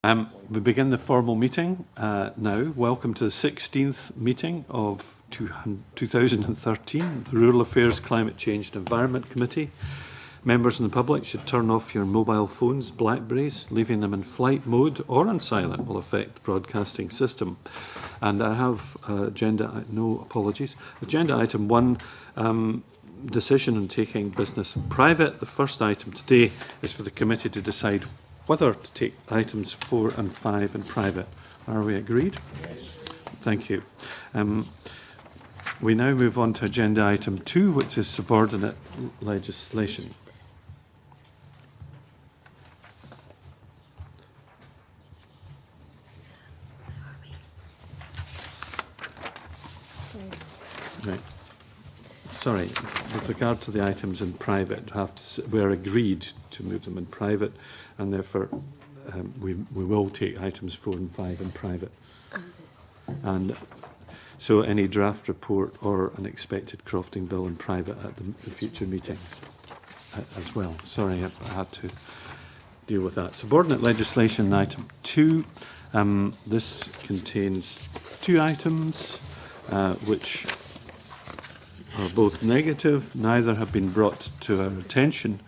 We begin the formal meeting now. Welcome to the 16th meeting of 2013, the Rural Affairs, Climate Change and Environment Committee. Members and the public should turn off your mobile phones, Blackberries. Leaving them in flight mode or on silent will affect the broadcasting system. And I have no apologies. Agenda item 1, decision on taking business in private. The first item today is for the committee to decide whether to take items 4 and 5 in private. Are we agreed? Yes. Thank you. We now move on to agenda item 2, which is subordinate legislation. Right. Sorry, with regard to the items in private, we're agreed to move them in private, and therefore we will take items 4 and 5 in private. And so any draft report or an expected crofting bill in private at the future meeting as well. Sorry, I had to deal with that. Subordinate legislation item 2. This contains 2 items which are both negative. Neither have been brought to our attention.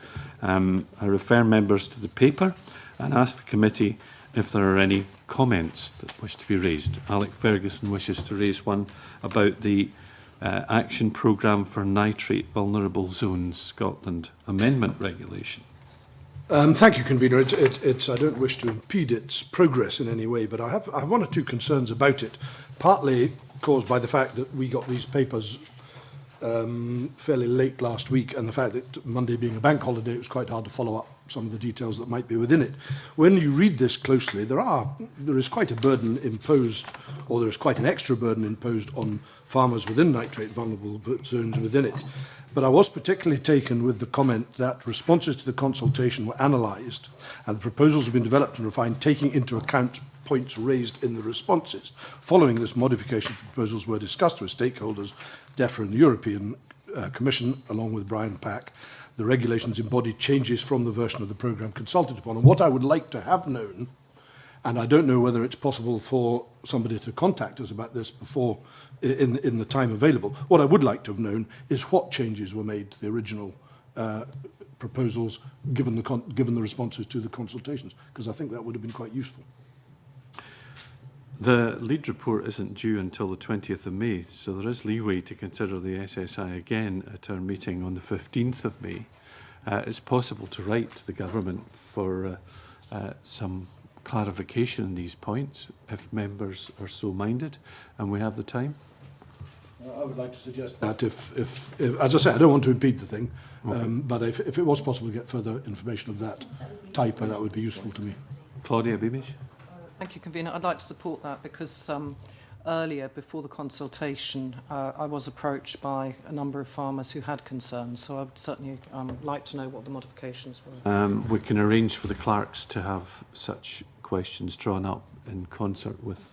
I refer members to the paper and ask the committee if there are any comments that wish to be raised. Alec Ferguson wishes to raise one about the Action Programme for Nitrate Vulnerable Zones Scotland Amendment Regulation. Thank you, Convener. I don't wish to impede its progress in any way, but I have 1 or 2 concerns about it, partly caused by the fact that we got these papers fairly late last week, and the fact that Monday being a bank holiday, it was quite hard to follow up some of the details that might be within it. When you read this closely, there is quite a burden imposed, or there is quite an extra burden imposed on farmers within nitrate vulnerable zones within it. But I was particularly taken with the comment that responses to the consultation were analysed and the proposals have been developed and refined, taking into account points raised in the responses. Following this, modification of the proposals were discussed with stakeholders, DEFRA and the European Commission, along with Brian Pack. The regulations embodied changes from the version of the programme consulted upon. And what I would like to have known, and I don't know whether it's possible for somebody to contact us about this before in the time available, what I would like to have known is what changes were made to the original proposals given the responses to the consultations, because I think that would have been quite useful. The lead report isn't due until the 20th of May, so there is leeway to consider the SSI again at our meeting on the 15th of May. It's possible to write to the government for some clarification on these points, if members are so minded, and we have the time. I would like to suggest that if as I say, I don't want to impede the thing, okay. But if it was possible to get further information of that type, that would be useful to me. Claudia Beamish. Thank you, Convener. I'd like to support that because earlier, before the consultation, I was approached by a number of farmers who had concerns, so I would certainly like to know what the modifications were. We can arrange for the clerks to have such questions drawn up in concert with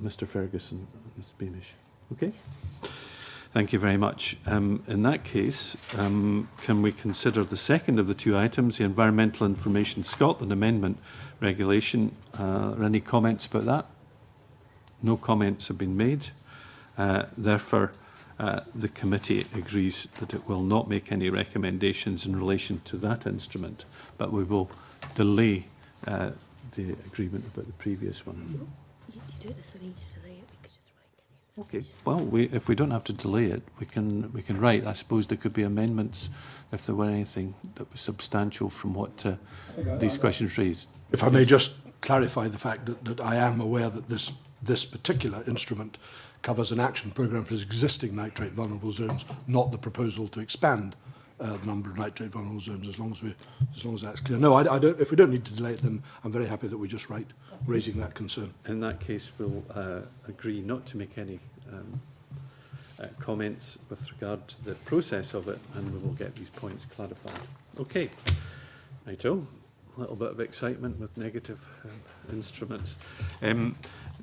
Mr Ferguson and Ms Beamish. Okay? Thank you very much. In that case, can we consider the second of the 2 items, the Environmental Information Scotland Amendment Regulation? Are any comments about that? No comments have been made. Therefore, the committee agrees that it will not make any recommendations in relation to that instrument, but we will delay the agreement about the previous one. You do it, so we need to delay it. We could just write. Okay. Well, if we don't have to delay it, we can write. I suppose there could be amendments if there were anything that was substantial from what these questions raised. If I may just clarify the fact that I am aware that this particular instrument covers an action programme for existing nitrate vulnerable zones, not the proposal to expand the number of nitrate vulnerable zones. As long as that's clear. No, I don't. If we don't need to delay it, then I'm very happy that we just write raising that concern. In that case, we'll agree not to make any comments with regard to the process of it, and we will get these points clarified. Okay, righto. A little bit of excitement with negative instruments.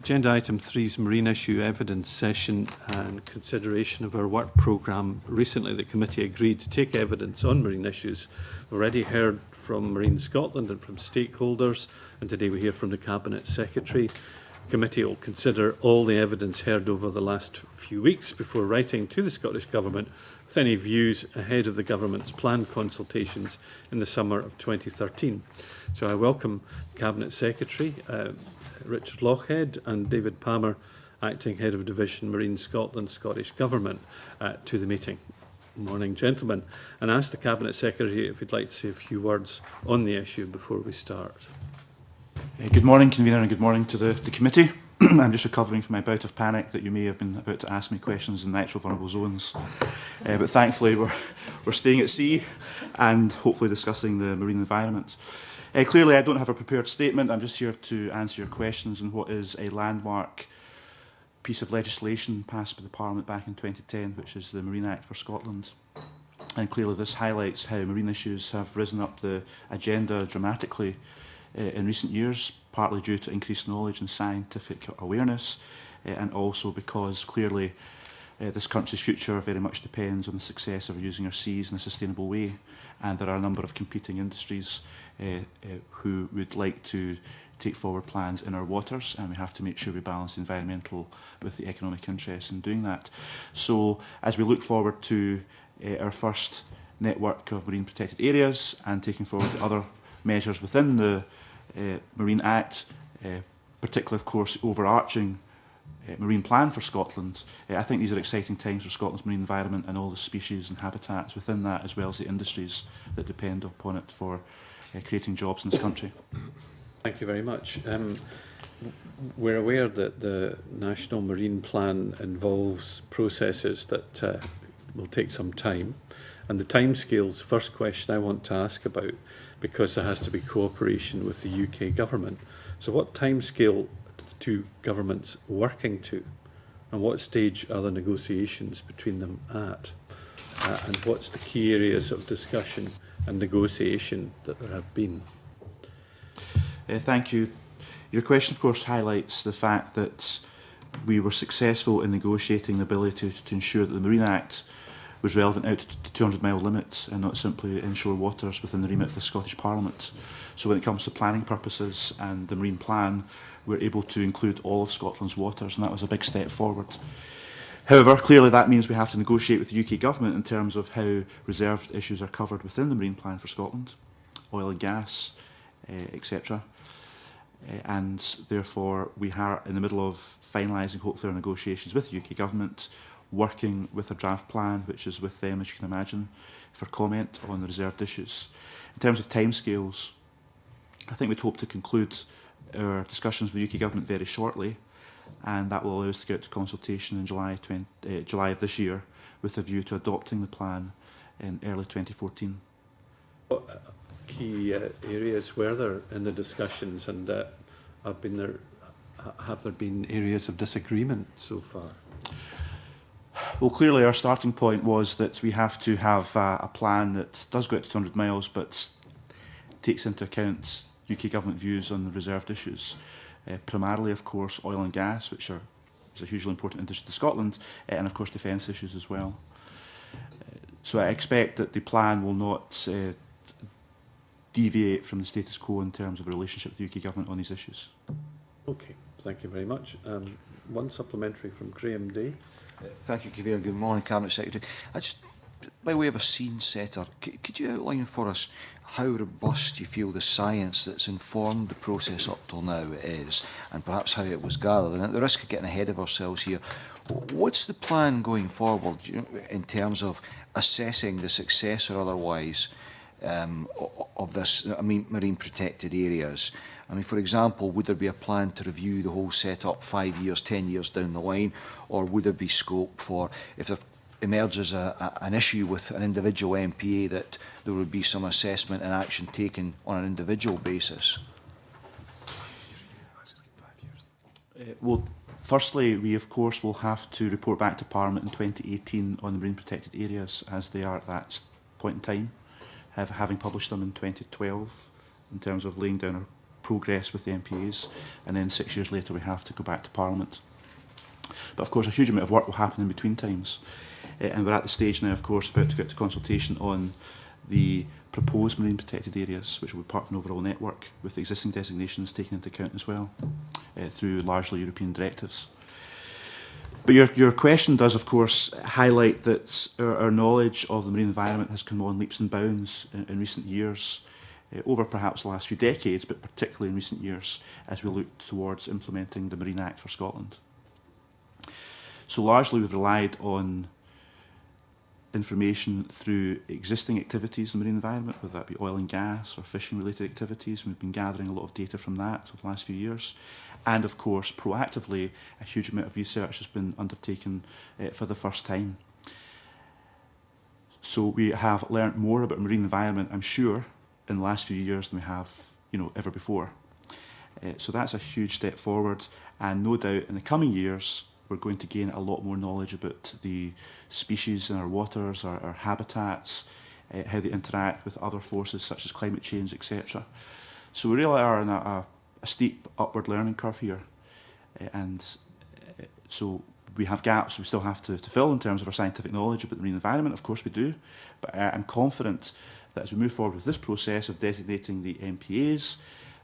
Agenda item 3 is marine issue evidence session and consideration of our work programme. Recently the committee agreed to take evidence on marine issues. We've already heard from Marine Scotland and from stakeholders, and today we hear from the Cabinet Secretary. The committee will consider all the evidence heard over the last few weeks before writing to the Scottish Government with any views ahead of the Government's planned consultations in the summer of 2013. So I welcome Cabinet Secretary Richard Lochhead and David Palmer, Acting Head of Division Marine Scotland, Scottish Government, to the meeting. Morning, gentlemen. And ask the Cabinet Secretary if he'd like to say a few words on the issue before we start. Good morning, Convener, and good morning to the committee. I'm just recovering from my bout of panic that you may have been about to ask me questions in natural vulnerable zones. But thankfully we're staying at sea and hopefully discussing the marine environment. Clearly I don't have a prepared statement. I'm just here to answer your questions on what is a landmark piece of legislation passed by the Parliament back in 2010, which is the Marine Act for Scotland. And clearly this highlights how marine issues have risen up the agenda dramatically in recent years, partly due to increased knowledge and scientific awareness, and also because clearly this country's future very much depends on the success of using our seas in a sustainable way, and there are a number of competing industries who would like to take forward plans in our waters, and we have to make sure we balance the environmental with the economic interests in doing that. So as we look forward to our first network of marine protected areas and taking forward the other measures within the Marine Act, particularly of course overarching marine plan for Scotland, I think these are exciting times for Scotland's marine environment and all the species and habitats within that, as well as the industries that depend upon it for creating jobs in this country. Thank you very much. We're aware that the National Marine Plan involves processes that will take some time, and the timescales, first question I want to ask about, because there has to be cooperation with the UK Government. So what timescale are the two governments working to, and what stage are the negotiations between them at? And what's the key areas of discussion and negotiation that there have been? Thank you. Your question, of course, highlights the fact that we were successful in negotiating the ability to ensure that the Marine Act was relevant out to 200-mile limits and not simply inshore waters within the remit of the Scottish Parliament. So when it comes to planning purposes and the Marine Plan, we're able to include all of Scotland's waters, and that was a big step forward. However, clearly that means we have to negotiate with the UK Government in terms of how reserved issues are covered within the Marine Plan for Scotland, oil and gas, etc. And therefore we are in the middle of finalising hopefully our negotiations with the UK Government, working with a draft plan which is with them, as you can imagine, for comment on the reserved issues. In terms of timescales, I think we'd hope to conclude our discussions with the UK Government very shortly, and that will allow us to get to consultation in July of this year with a view to adopting the plan in early 2014. What key areas were there in the discussions, and have there been areas of disagreement so far? Well, clearly our starting point was that we have to have a plan that does go out to 200 miles but takes into account UK Government views on the reserved issues. Primarily, of course, oil and gas, which is a hugely important industry to Scotland, and of course defence issues as well. So I expect that the plan will not deviate from the status quo in terms of a relationship with the UK Government on these issues. Okay, thank you very much. One supplementary from Graham Day. Thank you, Convener. Good morning, Cabinet Secretary. By way of a scene setter, could you outline for us how robust you feel the science that's informed the process up till now is, and perhaps how it was gathered? And at the risk of getting ahead of ourselves here, what's the plan going forward, in terms of assessing the success or otherwise of this, marine protected areas? I mean, for example, would there be a plan to review the whole set-up 5 years, 10 years down the line, or would there be scope for, if there emerges an issue with an individual MPA, that there would be some assessment and action taken on an individual basis? Well, firstly, we of course will have to report back to Parliament in 2018 on the marine protected areas as they are at that point in time, having published them in 2012 in terms of laying down our progress with the MPAs, and then 6 years later we have to go back to Parliament. But of course a huge amount of work will happen in between times, and we're at the stage now, of course, about to get to consultation on the proposed marine protected areas, which will be part of an overall network, with existing designations taken into account as well, through largely European directives. But your question does, of course, highlight that our knowledge of the marine environment has come on leaps and bounds in recent years, over perhaps the last few decades, but particularly in recent years, as we look towards implementing the Marine Act for Scotland. So largely we've relied on information through existing activities in the marine environment, whether that be oil and gas or fishing related activities. We've been gathering a lot of data from that over the last few years. And of course, proactively, a huge amount of research has been undertaken for the first time. So we have learnt more about marine environment, I'm sure, in the last few years than we have, ever before. So that's a huge step forward, and no doubt in the coming years we're going to gain a lot more knowledge about the species in our waters, our habitats, how they interact with other forces such as climate change, etc. So we really are on a steep upward learning curve here, and so we have gaps we still have to fill in terms of our scientific knowledge about the marine environment. Of course we do, but I'm confident that as we move forward with this process of designating the MPAs,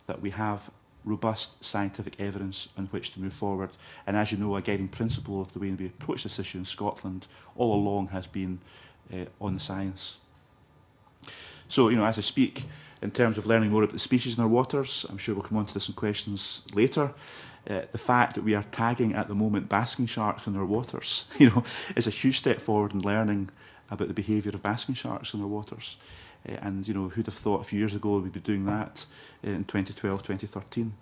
that we have robust scientific evidence on which to move forward. And as you know, a guiding principle of the way we approach this issue in Scotland all along has been on the science. So, as I speak, in terms of learning more about the species in our waters, I'm sure we'll come on to this in questions later. The fact that we are tagging at the moment basking sharks in our waters, is a huge step forward in learning about the behaviour of basking sharks in our waters. And who'd have thought a few years ago we'd be doing that in 2012, 2013.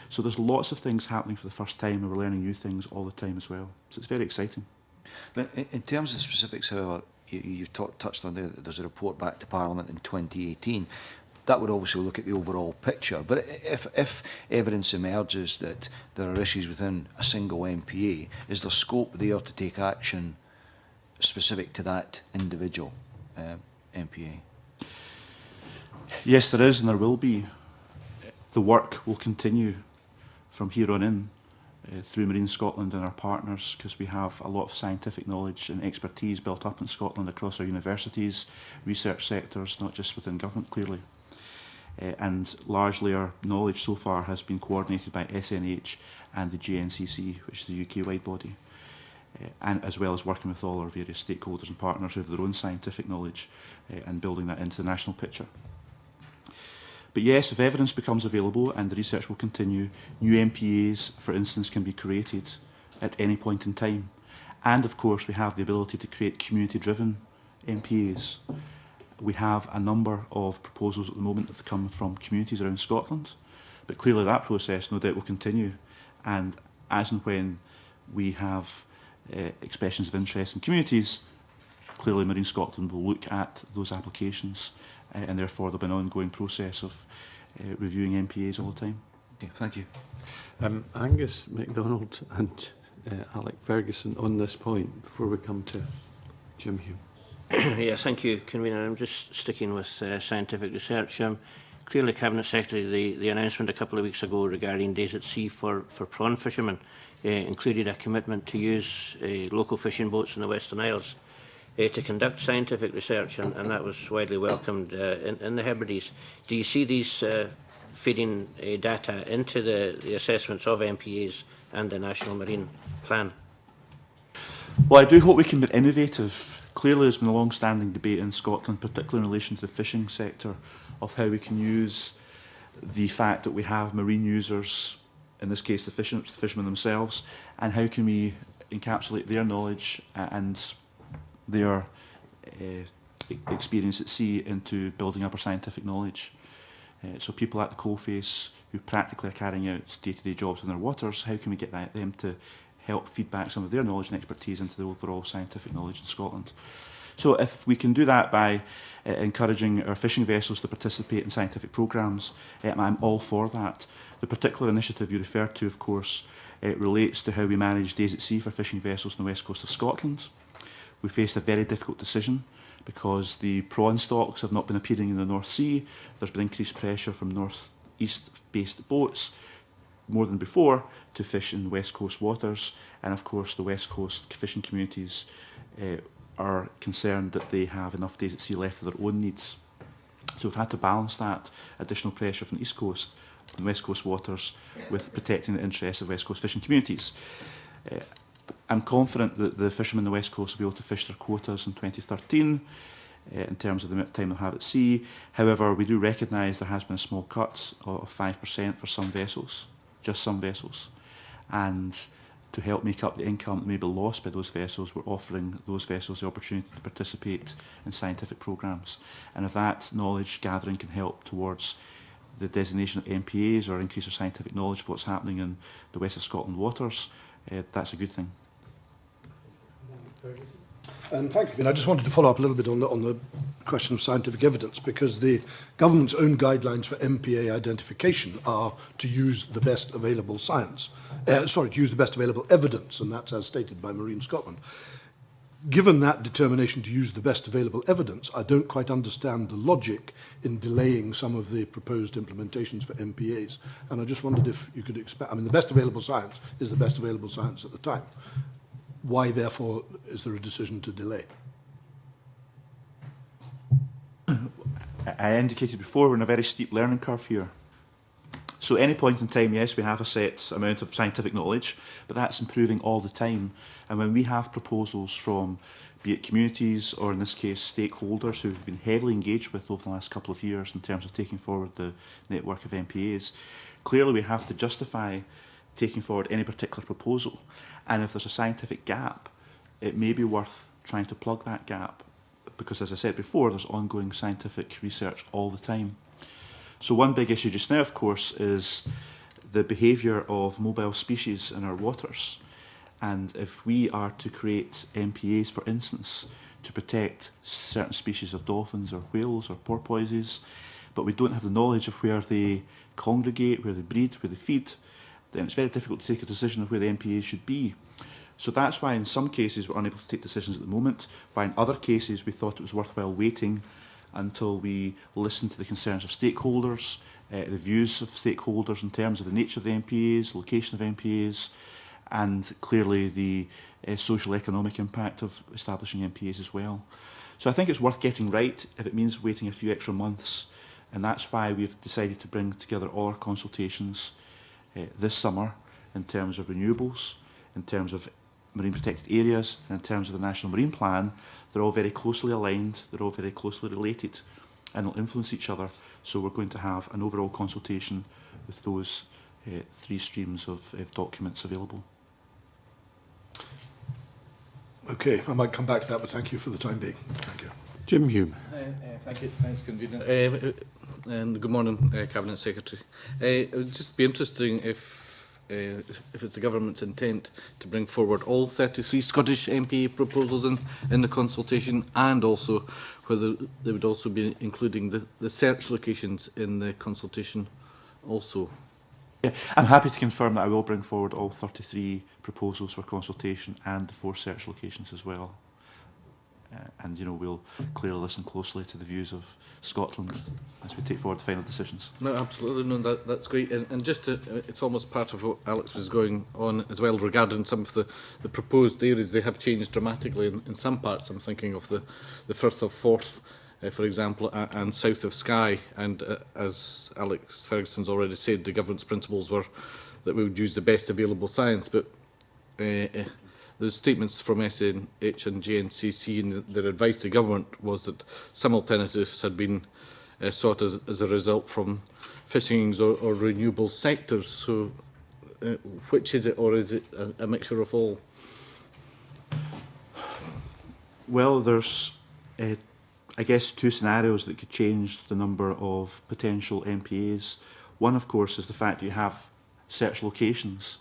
So there's lots of things happening for the first time, and we're learning new things all the time as well. So it's very exciting. But in terms of the specifics, however, you've touched on there that there's a report back to Parliament in 2018. That would obviously look at the overall picture. But if evidence emerges that there are issues within a single MPA, is there scope there to take action specific to that individual MPA? Yes, there is, and there will be. The work will continue from here on in through Marine Scotland and our partners, because we have a lot of scientific knowledge and expertise built up in Scotland across our universities, research sectors, not just within government, clearly. And largely our knowledge so far has been coordinated by SNH and the GNCC, which is the UK-wide body, and as well as working with all our various stakeholders and partners who have their own scientific knowledge and building that into the national picture. But yes, if evidence becomes available and the research will continue, new MPAs, for instance, can be created at any point in time. And of course, we have the ability to create community-driven MPAs. We have a number of proposals at the moment that have come from communities around Scotland, but clearly that process no doubt will continue. And as and when we have expressions of interest in communities, clearly Marine Scotland will look at those applications, and therefore there'll be an ongoing process of reviewing MPAs all the time. Okay, thank you. Angus MacDonald and Alec Ferguson on this point before we come to Jim Hume. Yes, thank you, Convener. I'm just sticking with scientific research. Clearly, Cabinet Secretary, the announcement a couple of weeks ago regarding days at sea for prawn fishermen included a commitment to use local fishing boats in the Western Isles to conduct scientific research, and that was widely welcomed in the Hebrides. Do you see these feeding data into the assessments of MPAs and the National Marine Plan? Well, I do hope we can be innovative. Clearly, there's been a long-standing debate in Scotland, particularly in relation to the fishing sector, of how we can use the fact that we have marine users, in this case the fishermen themselves, and how can we encapsulate their knowledge and their experience at sea into building up our scientific knowledge. So people at the coalface who practically are carrying out day-to-day jobs in their waters, how can we get them to help feed back some of their knowledge and expertise into the overall scientific knowledge in Scotland? So if we can do that by encouraging our fishing vessels to participate in scientific programmes, I'm all for that. The particular initiative you referred to, of course, relates to how we manage days at sea for fishing vessels on the west coast of Scotland. We faced a very difficult decision because the prawn stocks have not been appearing in the North Sea. There's been increased pressure from North east-based boats more than before to fish in West Coast waters, and of course the West Coast fishing communities are concerned that they have enough days at sea left for their own needs. So we've had to balance that additional pressure from the East Coast and West Coast waters with protecting the interests of West Coast fishing communities. I'm confident that the fishermen in the West Coast will be able to fish their quotas in 2013 in terms of the amount of time they'll have at sea. However, we do recognise there has been a small cut of 5% for some vessels, just some vessels. And to help make up the income that may be lost by those vessels, we're offering those vessels the opportunity to participate in scientific programmes. And if that knowledge gathering can help towards the designation of MPAs or increase our scientific knowledge of what's happening in the West of Scotland waters, that's a good thing. And thank you. I just wanted to follow up a little bit on the question of scientific evidence, because the government's own guidelines for MPA identification are to use the best available science. To use the best available evidence, and that's as stated by Marine Scotland. Given that determination to use the best available evidence, I don't quite understand the logic in delaying some of the proposed implementations for MPAs. And I just wondered if you could expand. I mean, the best available science is the best available science at the time. Why, therefore, is there a decision to delay? I indicated before, we're in a very steep learning curve here. So at any point in time, yes, we have a set amount of scientific knowledge, but that's improving all the time. And when we have proposals from, be it communities or in this case stakeholders who we've been heavily engaged with over the last couple of years in terms of taking forward the network of MPAs, clearly we have to justify taking forward any particular proposal. And if there's a scientific gap, it may be worth trying to plug that gap, because as I said before, there's ongoing scientific research all the time. So one big issue just now, of course, is the behaviour of mobile species in our waters. And if we are to create MPAs, for instance, to protect certain species of dolphins or whales or porpoises, but we don't have the knowledge of where they congregate, where they breed, where they feed, then it's very difficult to take a decision of where the MPAs should be. So that's why in some cases we're unable to take decisions at the moment, why in other cases we thought it was worthwhile waiting until we listen to the concerns of stakeholders, the views of stakeholders in terms of the nature of the MPAs, location of MPAs, and clearly the social economic impact of establishing MPAs as well. So I think it's worth getting right if it means waiting a few extra months, and that's why we've decided to bring together all our consultations this summer in terms of renewables, in terms of marine protected areas, and in terms of the National Marine Plan. They're all very closely aligned, they're all very closely related, and will influence each other. So we're going to have an overall consultation with those three streams of documents available. Okay, I might come back to that, but thank you for the time being. Thank you. Jim Hume. Thank you. Thanks, Convener. And good morning, Cabinet Secretary. It would just be interesting if it's the government's intent to bring forward all 33 Scottish MPA proposals in the consultation, and also whether they would also be including the search locations in the consultation also. Yeah, I'm happy to confirm that I will bring forward all 33 proposals for consultation and the 4 search locations as well. And we'll clearly listen closely to the views of Scotland as we take forward the final decisions. No, absolutely, no, that's great. And just it's almost part of what Alex was going on as well regarding some of the proposed areas. They have changed dramatically in some parts. I'm thinking of the Firth of Forth, for example, and south of Skye. And as Alex Ferguson's already said, the government's principles were that we would use the best available science, but the statements from SNH and JNCC and their advice to government was that some alternatives had been sought as a result from fishing or renewable sectors. So which is it, or is it a mixture of all? Well, there's, I guess, 2 scenarios that could change the number of potential MPAs. One, of course, is the fact that you have search locations,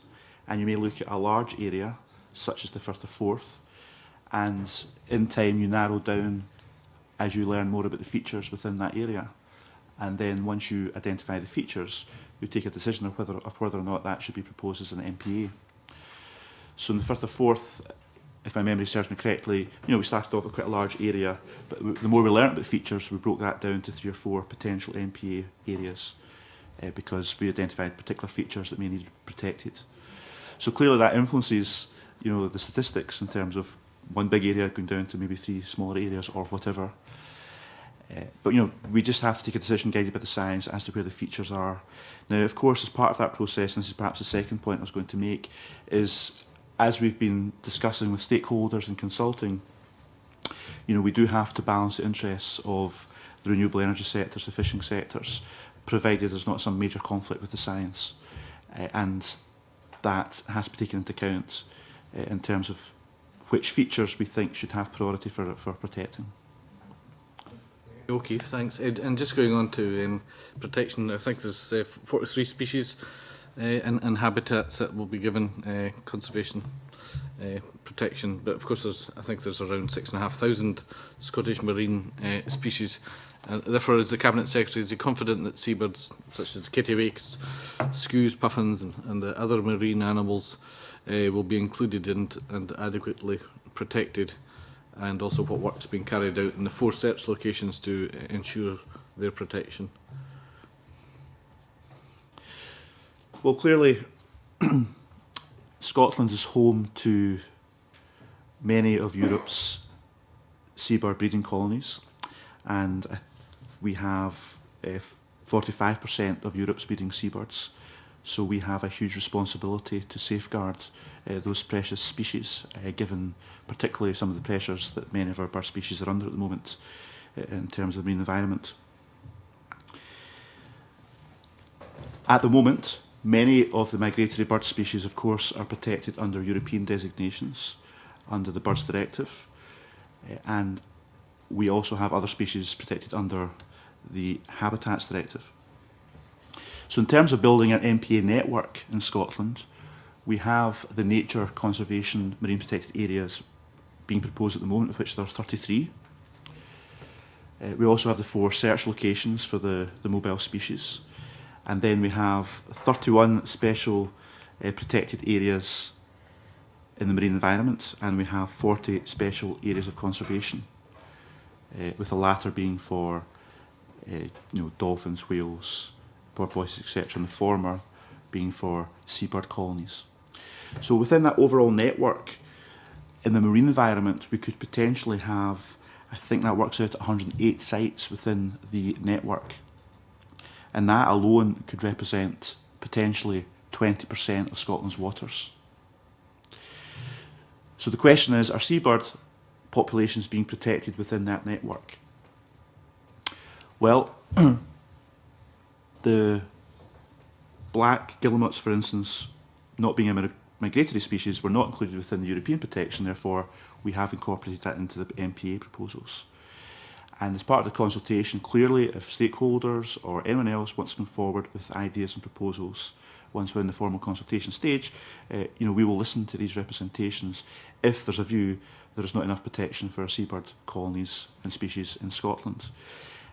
and you may look at a large area, such as the Firth of Forth, and in time you narrow down as you learn more about the features within that area. And then once you identify the features, you take a decision of whether or not that should be proposed as an MPA. So in the Firth of Forth, if my memory serves me correctly, we started off with quite a large area, but the more we learned about features, we broke that down to 3 or 4 potential MPA areas. because we identified particular features that may need protected. So clearly that influences, you know, the statistics in terms of one big area going down to maybe 3 smaller areas or whatever. But, you know, we just have to take a decision guided by the science as to where the features are. Now, of course, as part of that process, and this is perhaps the second point I was going to make, is as we've been discussing with stakeholders and consulting, you know, we do have to balance the interests of the renewable energy sectors, the fishing sectors, provided there's not some major conflict with the science. And that has to be taken into account in terms of which features we think should have priority for protecting. Okay, thanks. And just going on to protection, I think there's 43 species and habitats that will be given conservation protection. But of course, I think there's around 6,500 Scottish marine species. Therefore, as the Cabinet Secretary, is he confident that seabirds such as kittiwakes, skuas, puffins and the other marine animals will be included and adequately protected? And also what work's being carried out in the 4 search locations to ensure their protection? Well, clearly, Scotland is home to many of Europe's seabird breeding colonies, and we have 45% of Europe's breeding seabirds. So we have a huge responsibility to safeguard those precious species, given particularly some of the pressures that many of our bird species are under at the moment in terms of the marine environment. At the moment, many of the migratory bird species, of course, are protected under European designations, under the Birds Directive, and we also have other species protected under the Habitats Directive. So in terms of building an MPA network in Scotland, we have the nature conservation marine protected areas being proposed at the moment, of which there are 33. We also have the 4 search locations for the mobile species. And then we have 31 special protected areas in the marine environment, and we have 40 special areas of conservation, with the latter being for dolphins, whales, porpoises, etc., and the former being for seabird colonies. So within that overall network, in the marine environment, we could potentially have, I think that works out at 108 sites within the network. And that alone could represent potentially 20% of Scotland's waters. So the question is, are seabird populations being protected within that network? Well, the black guillemots, for instance, not being a migratory species, were not included within the European protection, therefore we have incorporated that into the MPA proposals. And as part of the consultation, clearly, if stakeholders or anyone else wants to come forward with ideas and proposals, once we're in the formal consultation stage, we will listen to these representations if there's a view there is not enough protection for seabird colonies and species in Scotland.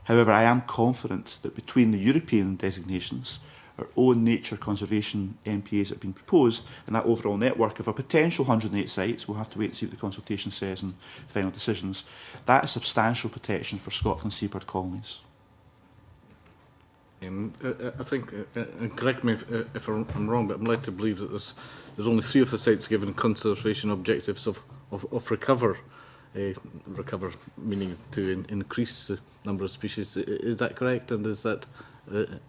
However, I am confident that between the European designations, our own nature conservation MPAs that have been proposed, and that overall network of a potential 108 sites, we'll have to wait and see what the consultation says and final decisions, that is substantial protection for Scotland's seabird colonies. I think, correct me if I'm wrong, but I'm led to believe that there's only 3 of the sites given conservation objectives of recover, meaning to increase the number of species. Is that correct, and is that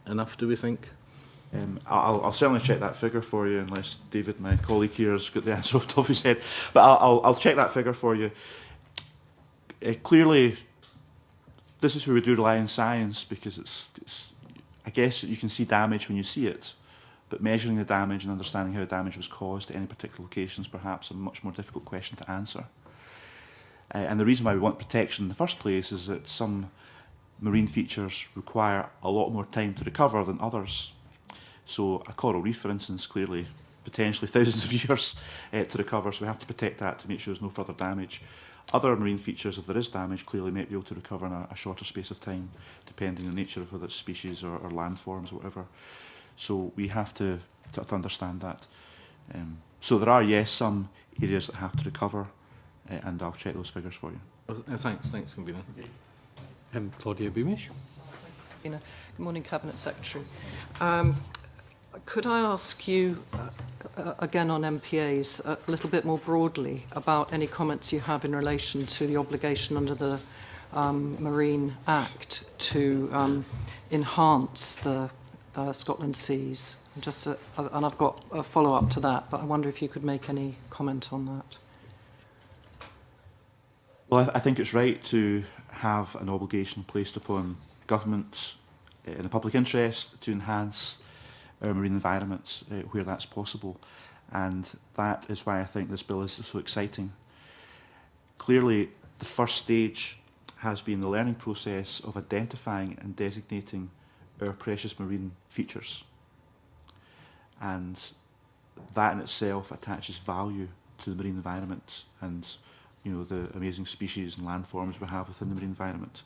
enough, do we think? I'll certainly check that figure for you, unless David, my colleague here, has got the answer off the top of his head. But I'll check that figure for you. Clearly, this is where we do rely on science, because I guess you can see damage when you see it, but measuring the damage and understanding how the damage was caused at any particular location is perhaps a much more difficult question to answer. And the reason why we want protection in the first place is that some marine features require a lot more time to recover than others. So a coral reef, for instance, clearly potentially thousands of years to recover, so we have to protect that to make sure there's no further damage. Other marine features, if there is damage, clearly might be able to recover in a shorter space of time, depending on the nature of whether it's species or landforms or whatever. So we have to understand that. So there are, yes, some areas that have to recover, and I'll check those figures for you. Thanks, convener. Claudia Beamish. Good morning, Cabinet Secretary. Could I ask you, again on MPAs, a little bit more broadly about any comments you have in relation to the obligation under the Marine Act to enhance the Scotland seas? And I've got a follow-up to that, but I wonder if you could make any comment on that. Well, I think it's right to have an obligation placed upon governments in the public interest to enhance our marine environments where that's possible. And that is why I think this bill is so exciting. Clearly, the first stage has been the learning process of identifying and designating our precious marine features. And that in itself attaches value to the marine environment and the amazing species and landforms we have within the marine environment.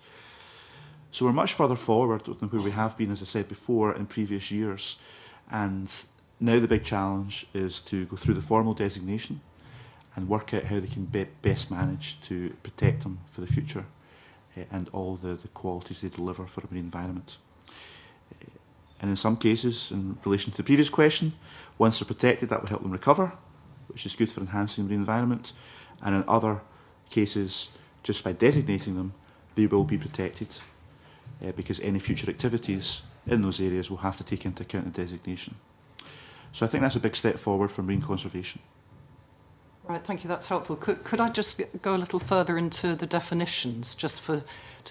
So we're much further forward than where we have been, as I said before, in previous years. And now the big challenge is to go through the formal designation and work out how they can best manage to protect them for the future and all the qualities they deliver for the marine environment. And in some cases, in relation to the previous question, once they're protected, that will help them recover, which is good for enhancing the marine environment. And in other cases, just by designating them, they will be protected because any future activities in those areas will have to take into account the designation. So I think that's a big step forward for marine conservation. Right, thank you, that's helpful. Could I just go a little further into the definitions, just to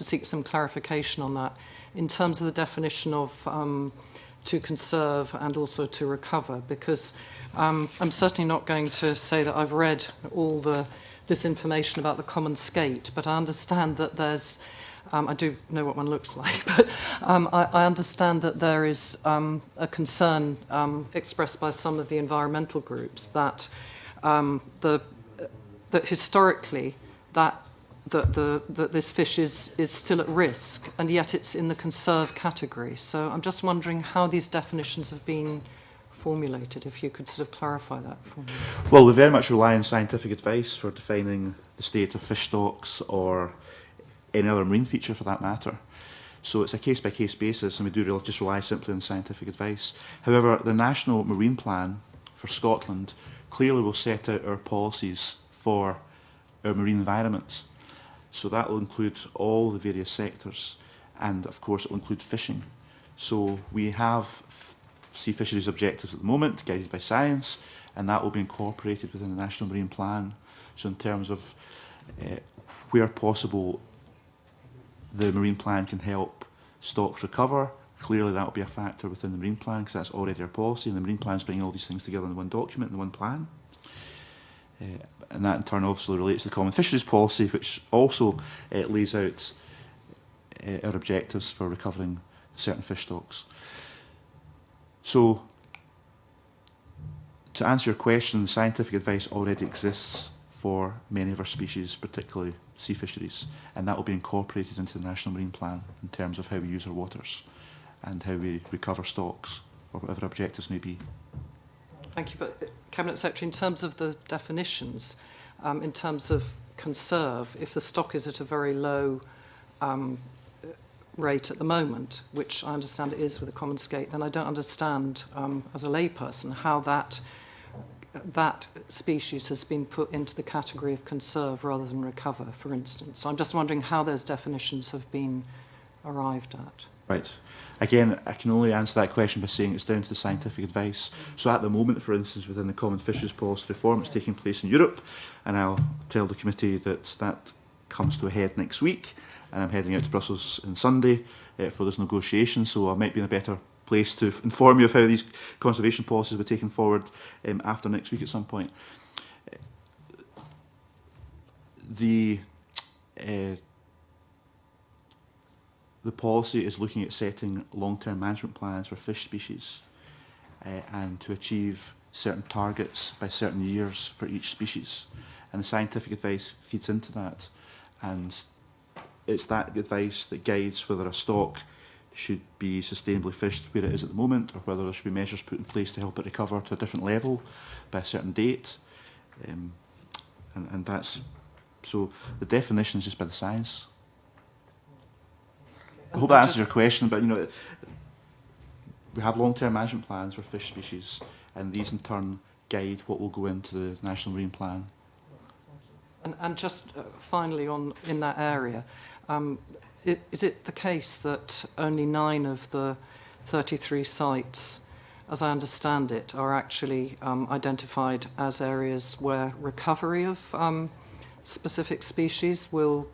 seek some clarification on that, in terms of the definition of to conserve and also to recover, because I'm certainly not going to say that I've read all this information about the common skate, but I understand that there's I do know what one looks like, but I understand that there is a concern expressed by some of the environmental groups that that historically that this fish is still at risk, and yet it's in the conserve category. So I'm just wondering how these definitions have been formulated, if you could sort of clarify that for me. Well, we very much rely on scientific advice for defining the state of fish stocks or any other marine feature for that matter. So it's a case-by-case basis, and we do just rely simply on scientific advice. However, the National Marine Plan for Scotland clearly will set out our policies for our marine environments. So that will include all the various sectors, and of course it will include fishing. So we have sea fisheries objectives at the moment, guided by science, and that will be incorporated within the National Marine Plan. So in terms of where possible, the Marine Plan can help stocks recover. Clearly that will be a factor within the Marine Plan, because that's already our policy, and the Marine Plan is bringing all these things together in one document, in one plan. And that in turn also relates to the Common Fisheries Policy, which also lays out our objectives for recovering certain fish stocks. So, to answer your question, scientific advice already exists for many of our species, particularly sea fisheries, and that will be incorporated into the National Marine Plan in terms of how we use our waters and how we recover stocks, or whatever objectives may be. Thank you. But Cabinet Secretary, in terms of the definitions, in terms of conserve, if the stock is at a very low rate at the moment, which I understand it is with the common skate, then I don't understand, as a layperson, how that species has been put into the category of conserve rather than recover, for instance. So I'm just wondering how those definitions have been arrived at. Right. Again, I can only answer that question by saying it's down to the scientific advice. So at the moment, for instance, within the Common Fisheries Policy reform, it's taking place in Europe, and I'll tell the committee that comes to a head next week, and I'm heading out to Brussels on Sunday for those negotiations, so I might be in a better place to inform you of how these conservation policies will be taken forward after next week at some point. The policy is looking at setting long-term management plans for fish species and to achieve certain targets by certain years for each species. And the scientific advice feeds into that. And it's that advice that guides whether a stock should be sustainably fished where it is at the moment, or whether there should be measures put in place to help it recover to a different level by a certain date. And that's, so the definition is just by the science. I hope that answers your question, but we have long-term management plans for fish species, and these in turn guide what will go into the National Marine Plan. And just finally, in that area, is it the case that only 9 of the 33 sites, as I understand it, are actually identified as areas where recovery of specific species will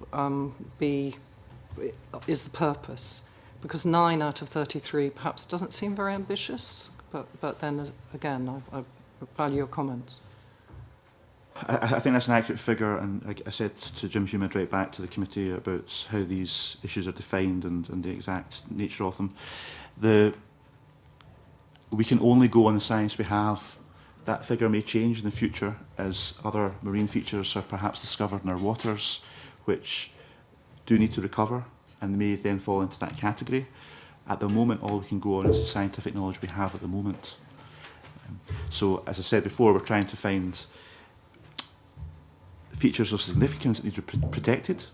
is the purpose? Because 9 out of 33 perhaps doesn't seem very ambitious, but then again, I value your comments. I think that's an accurate figure, and I said to Jim Hume, I'd write back to the committee about how these issues are defined and the exact nature of them. We can only go on the science we have. That figure may change in the future as other marine features are perhaps discovered in our waters, which do need to recover and may then fall into that category. At the moment, all we can go on is the scientific knowledge we have at the moment. So, as I said before, we're trying to find features of significance that need to be protected,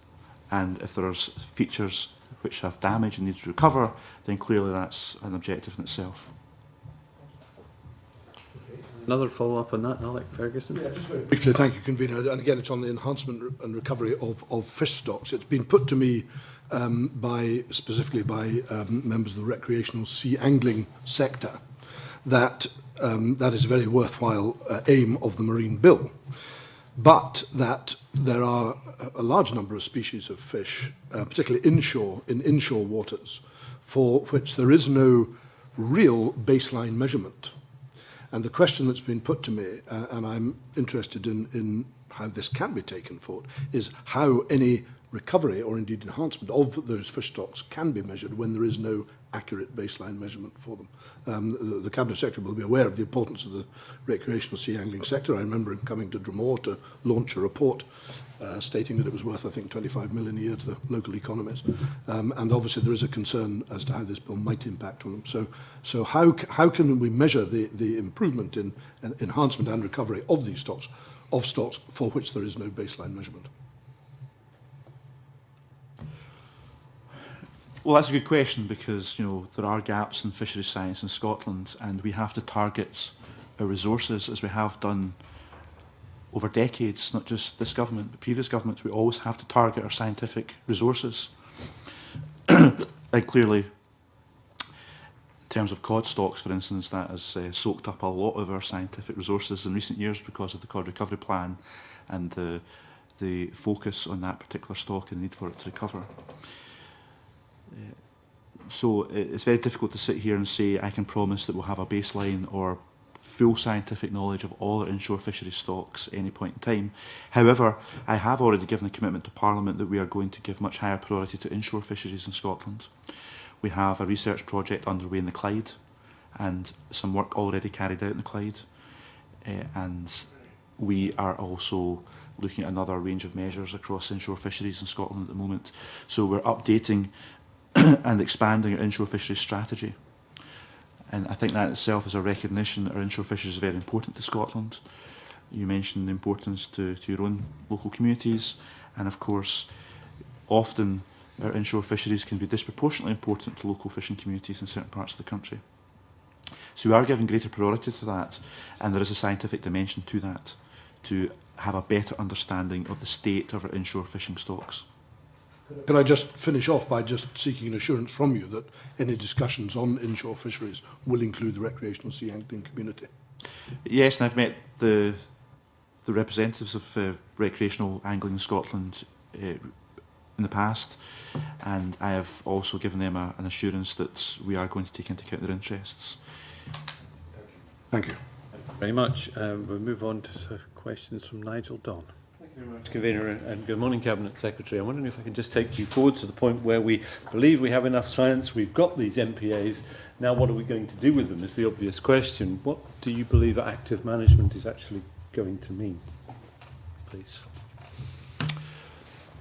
and if there's features which have damage and need to recover, then clearly that's an objective in itself. Another follow-up on that, Alec Ferguson? Yeah, just very briefly, thank you, Convener. And again, it's on the enhancement and recovery of fish stocks. It's been put to me specifically by members of the recreational sea angling sector that that is a very worthwhile aim of the Marine Bill, but that there are a large number of species of fish, particularly in inshore waters, for which there is no real baseline measurement. And the question that's been put to me, and I'm interested in how this can be taken forward, is how any recovery or indeed enhancement of those fish stocks can be measured when there is no accurate baseline measurement for them. The Cabinet Secretary will be aware of the importance of the recreational sea angling sector. I remember him coming to Dromore to launch a report stating that it was worth, I think, 25 million a year to the local economies. And obviously there is a concern as to how this bill might impact on them. So how can we measure the improvement in enhancement and recovery of these stocks, for which there is no baseline measurement? Well, that's a good question, because there are gaps in fisheries science in Scotland, and we have to target our resources as we have done over decades, not just this government, but previous governments. We always have to target our scientific resources. And clearly, in terms of cod stocks, for instance, that has soaked up a lot of our scientific resources in recent years because of the cod recovery plan and the focus on that particular stock and the need for it to recover. So it's very difficult to sit here and say I can promise that we'll have a baseline or full scientific knowledge of all our inshore fisheries stocks at any point in time. However, I have already given a commitment to Parliament that we are going to give much higher priority to inshore fisheries in Scotland. We have a research project underway in the Clyde and some work already carried out in the Clyde. And we are also looking at another range of measures across inshore fisheries in Scotland at the moment. So we're updating and expanding our inshore fisheries strategy. And I think that itself is a recognition that our inshore fisheries are very important to Scotland. You mentioned the importance to your own local communities, and of course, often our inshore fisheries can be disproportionately important to local fishing communities in certain parts of the country. So we are giving greater priority to that, and there is a scientific dimension to that, to have a better understanding of the state of our inshore fishing stocks. Can I just finish off by just seeking an assurance from you that any discussions on inshore fisheries will include the recreational sea angling community? Yes, and I've met the representatives of recreational angling in Scotland in the past, and I have also given them an assurance that we are going to take into account their interests. Thank you. Thank you very much. We'll move on to questions from Nigel Donn. Thank you very much, Convener, and good morning, Cabinet Secretary. I'm wondering if I can just take you forward to the point where we believe we have enough science, we've got these MPAs, now what are we going to do with them is the obvious question. What do you believe active management is actually going to mean, please?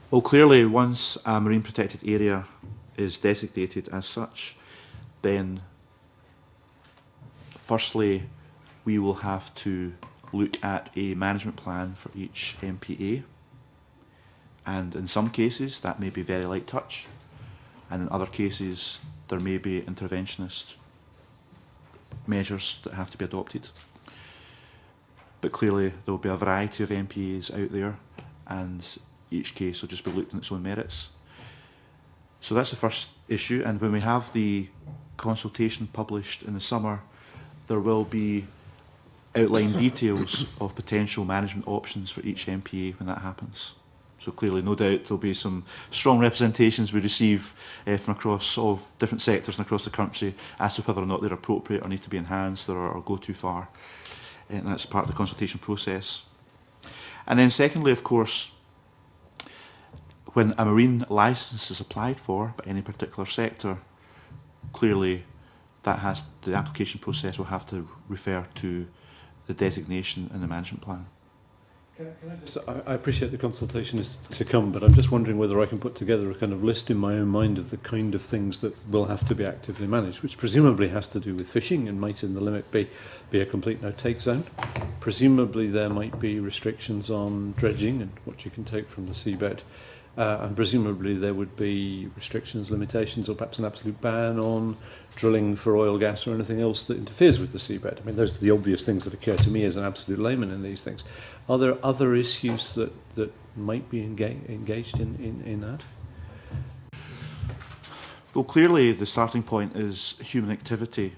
Well, clearly, once a marine protected area is designated as such, then firstly, we will have to look at a management plan for each MPA, and in some cases that may be very light touch, and in other cases there may be interventionist measures that have to be adopted. But clearly there will be a variety of MPAs out there, and each case will just be looked on its own merits. So that's the first issue, and when we have the consultation published in the summer, there will be outlined details of potential management options for each MPA when that happens. So clearly, no doubt, there'll be some strong representations we receive from across all different sectors and across the country as to whether or not they're appropriate or need to be enhanced or go too far. And that's part of the consultation process. And then secondly, of course, when a marine licence is applied for by any particular sector, clearly the application process will have to refer to the designation in the management plan. I appreciate the consultation is to come, but I'm just wondering whether I can put together a kind of list in my own mind of the kind of things that will have to be actively managed, which presumably has to do with fishing and might in the limit be a complete no-take zone. Presumably there might be restrictions on dredging and what you can take from the seabed. And presumably there would be restrictions, limitations, or perhaps an absolute ban on drilling for oil, gas, or anything else that interferes with the seabed. I mean, those are the obvious things that occur to me as an absolute layman in these things. Are there other issues that might be engaged in that? Well, clearly the starting point is human activity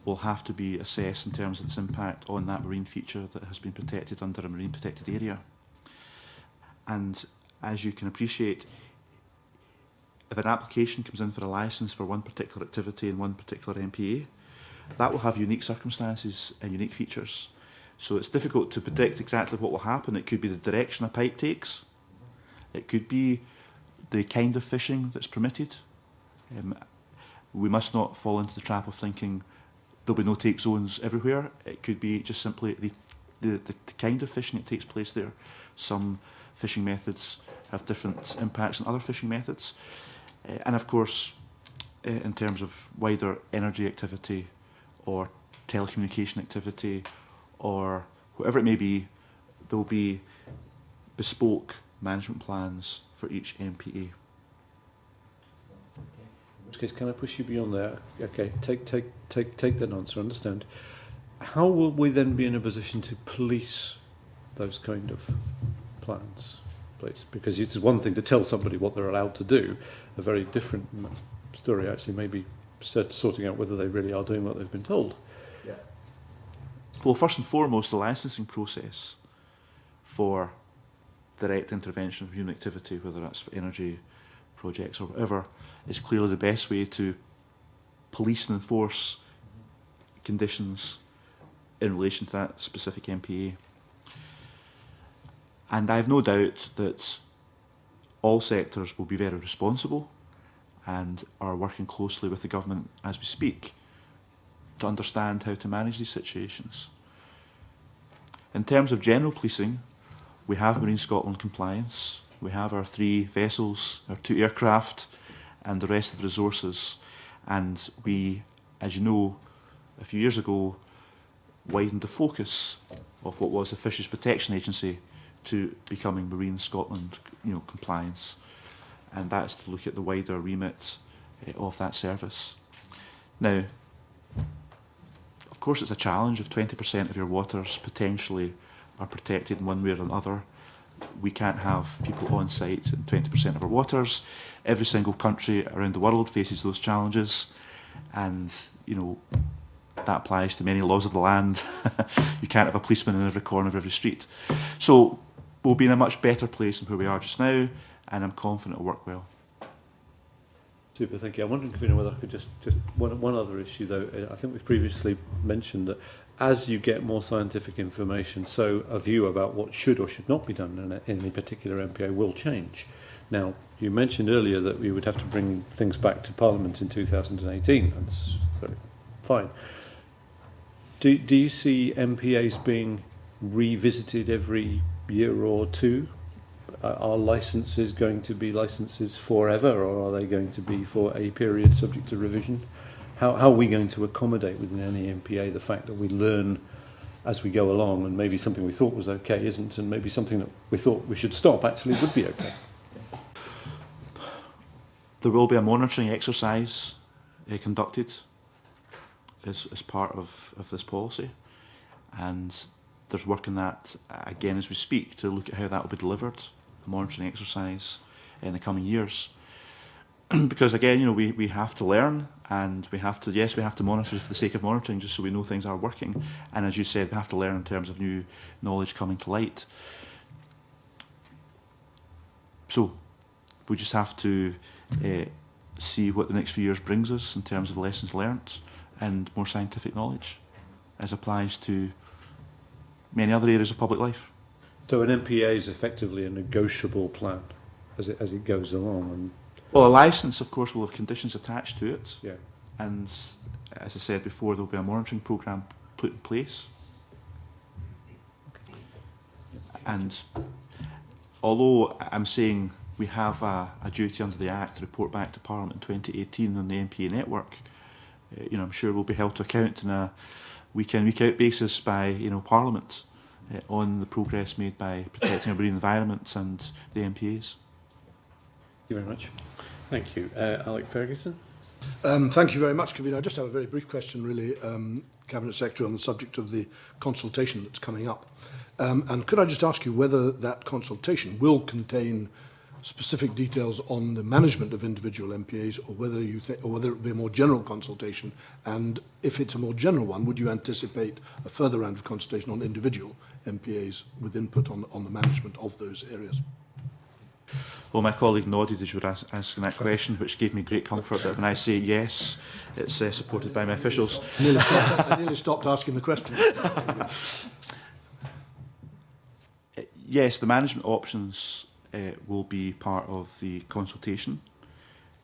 will have to be assessed in terms of its impact on that marine feature that has been protected under a marine protected area. And as you can appreciate, if an application comes in for a licence for one particular activity in one particular MPA, that will have unique circumstances and unique features. So it's difficult to predict exactly what will happen. It could be the direction a pipe takes. It could be the kind of fishing that's permitted. We must not fall into the trap of thinking there'll be no-take zones everywhere. It could be just simply the kind of fishing that takes place there. Some fishing methods have different impacts on other fishing methods. And of course, in terms of wider energy activity or telecommunication activity or whatever it may be, there will be bespoke management plans for each MPA. In which case, can I push you beyond there? Okay, take that answer, understand. How will we then be in a position to police those kind of plans, please? Because it's one thing to tell somebody what they're allowed to do, a very different story actually maybe sorting out whether they really are doing what they've been told. Yeah. Well, first and foremost, the licensing process for direct intervention of human activity, whether that's for energy projects or whatever, is clearly the best way to police and enforce conditions in relation to that specific MPA. And I have no doubt that all sectors will be very responsible and are working closely with the government as we speak to understand how to manage these situations. In terms of general policing, we have Marine Scotland compliance, we have our 3 vessels, our 2 aircraft and the rest of the resources, and we, as you know, a few years ago widened the focus of what was the Fisheries Protection Agency to becoming Marine Scotland compliance, and that's to look at the wider remit of that service. Now, of course it's a challenge if 20% of your waters potentially are protected in one way or another. We can't have people on site in 20% of our waters. Every single country around the world faces those challenges, and that applies to many laws of the land. You can't have a policeman in every corner of every street. So we'll be in a much better place than where we are just now, and I'm confident it'll work well. Super, thank you. I'm wondering, Kavina, whether I could just one other issue though. I think we've previously mentioned that as you get more scientific information, so a view about what should or should not be done in any particular MPA will change. Now, you mentioned earlier that we would have to bring things back to Parliament in 2018. That's fine. Do you see MPAs being revisited every year or two? Are licences going to be licences forever, or are they going to be for a period subject to revision? How are we going to accommodate within any MPA the fact that we learn as we go along, and maybe something we thought was okay isn't, and maybe something that we thought we should stop actually would be okay? There will be a monitoring exercise conducted as part of this policy, and there's work in that again as we speak to look at how that will be delivered, the monitoring exercise in the coming years. Because again, you know, we have to learn, and we have to monitor for the sake of monitoring, just so we know things are working. And as you said, we have to learn in terms of new knowledge coming to light. So we just have to see what the next few years brings us in terms of lessons learnt and more scientific knowledge, as applies to many other areas of public life. So an MPA is effectively a negotiable plan as it goes along. And well, a licence, of course, will have conditions attached to it. yeah. And as I said before, there will be a monitoring programme put in place. And although I'm saying we have a duty under the Act to report back to Parliament in 2018 on the MPA network, you know, I'm sure we'll be held to account on a week-in, week-out basis by, you know, Parliament on the progress made by protecting our marine environment and the MPAs. Thank you very much. Thank you. Alec Ferguson. Thank you very much, Convener. I just have a very brief question, really, Cabinet Secretary, on the subject of the consultation that's coming up. And could I just ask you whether that consultation will contain specific details on the management of individual MPAs, or whether it will be a more general consultation? And if it's a more general one, would you anticipate a further round of consultation on individual MPAs with input on the management of those areas? Well, my colleague nodded as you were asking that question, which gave me great comfort that when I say yes, it's supported by my officials. I nearly stopped asking the question. Yes, the management options will be part of the consultation.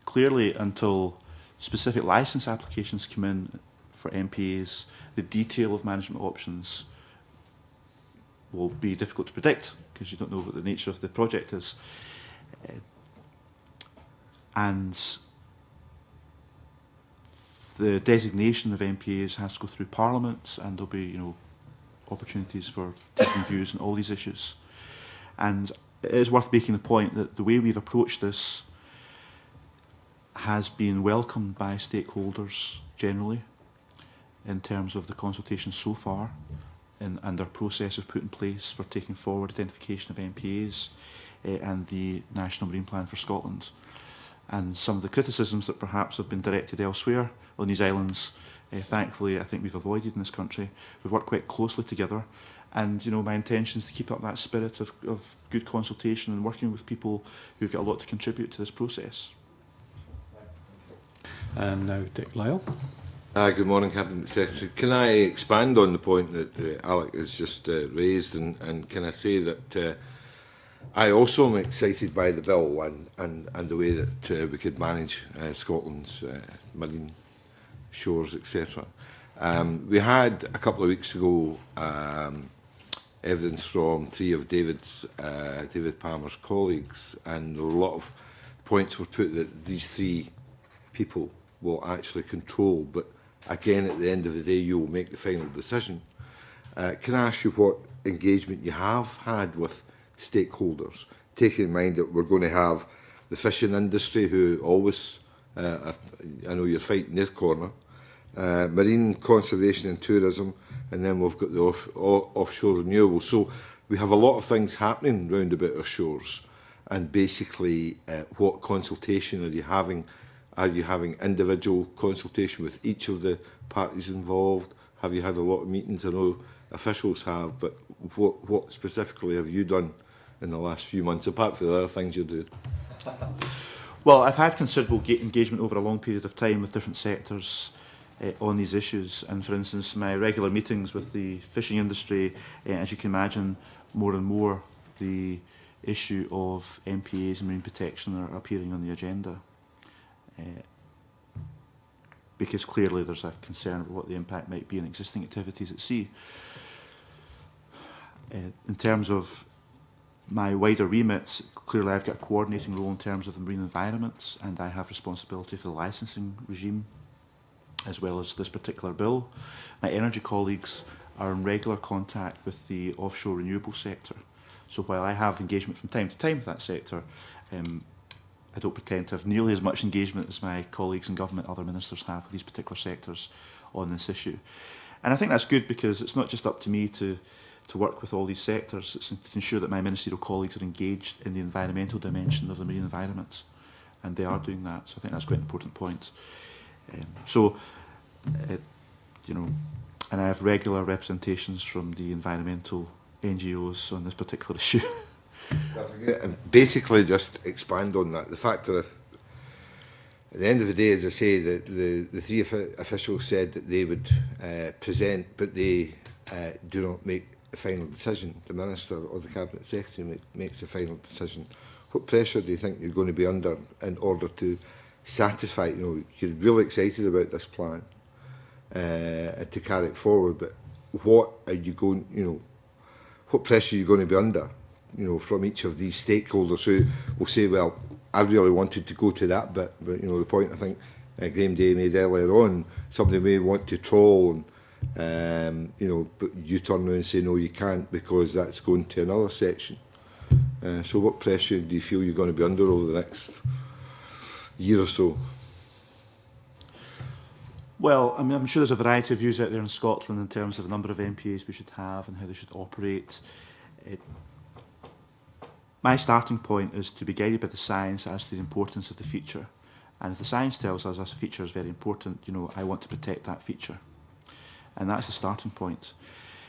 Clearly, until specific licence applications come in for MPAs, the detail of management options will be difficult to predict, because you don't know what the nature of the project is. And the designation of MPAs has to go through Parliament, and there'll be, you know, opportunities for taking views on all these issues. And it is worth making the point that the way we've approached this has been welcomed by stakeholders generally in terms of the consultation so far, and our process we've put in place for taking forward identification of MPAs and the National Marine Plan for Scotland. And some of the criticisms that perhaps have been directed elsewhere on these islands, thankfully I think we've avoided in this country. We've worked quite closely together, and you know, my intention is to keep up that spirit of good consultation and working with people who've got a lot to contribute to this process. And now Dick Lyle. Good morning, Cabinet Secretary. Can I expand on the point that Alec has just raised, and can I say that I also am excited by the bill and the way that we could manage Scotland's marine shores, etc. We had a couple of weeks ago evidence from three of David Palmer's colleagues, and there were a lot of points were put that these three people will actually control, but again, at the end of the day, you will make the final decision. Can I ask you what engagement you have had with stakeholders, taking in mind that we're going to have the fishing industry, who always, I know you're fighting their corner, marine conservation and tourism, and then we've got the offshore renewables. So we have a lot of things happening round about our shores, and basically what consultation are you having? Are you having individual consultation with each of the parties involved? Have you had a lot of meetings? I know officials have, but what specifically have you done in the last few months, apart from the other things you're doing? Well, I've had considerable engagement over a long period of time with different sectors on these issues, and for instance, my regular meetings with the fishing industry, as you can imagine, more and more the issue of MPAs and marine protection are appearing on the agenda. Because clearly there's a concern about what the impact might be on existing activities at sea. In terms of my wider remit, clearly I've got a coordinating role in terms of the marine environment, and I have responsibility for the licensing regime as well as this particular bill. My energy colleagues are in regular contact with the offshore renewable sector. So while I have engagement from time to time with that sector, I don't pretend to have nearly as much engagement as my colleagues in government, other ministers have with these particular sectors on this issue. And I think that's good, because it's not just up to me to work with all these sectors, it's to ensure that my ministerial colleagues are engaged in the environmental dimension of the marine environment, and they are doing that. So I think that's quite an important point. You know, and I have regular representations from the environmental NGOs on this particular issue. Basically, just expand on that. The fact that at the end of the day, as I say, the three officials said that they would present, but they do not make the final decision. The Minister or the Cabinet Secretary makes the final decision. What pressure do you think you're going to be under in order to satisfy, you know, you're really excited about this plan to carry it forward, but what are you going, you know, what pressure are you going to be under, you know, from each of these stakeholders who will say, well, I really wanted to go to that bit, but, you know, the point I think Graham Day made earlier on, somebody may want to troll and, you know, but you turn around and say, no, you can't, because that's going to another section. So what pressure do you feel you're going to be under over the next year or so? Well, I mean, I'm sure there's a variety of views out there in Scotland in terms of the number of MPAs we should have and how they should operate. My starting point is to be guided by the science as to the importance of the feature. And if the science tells us this feature is very important, you know, I want to protect that feature. And that's the starting point.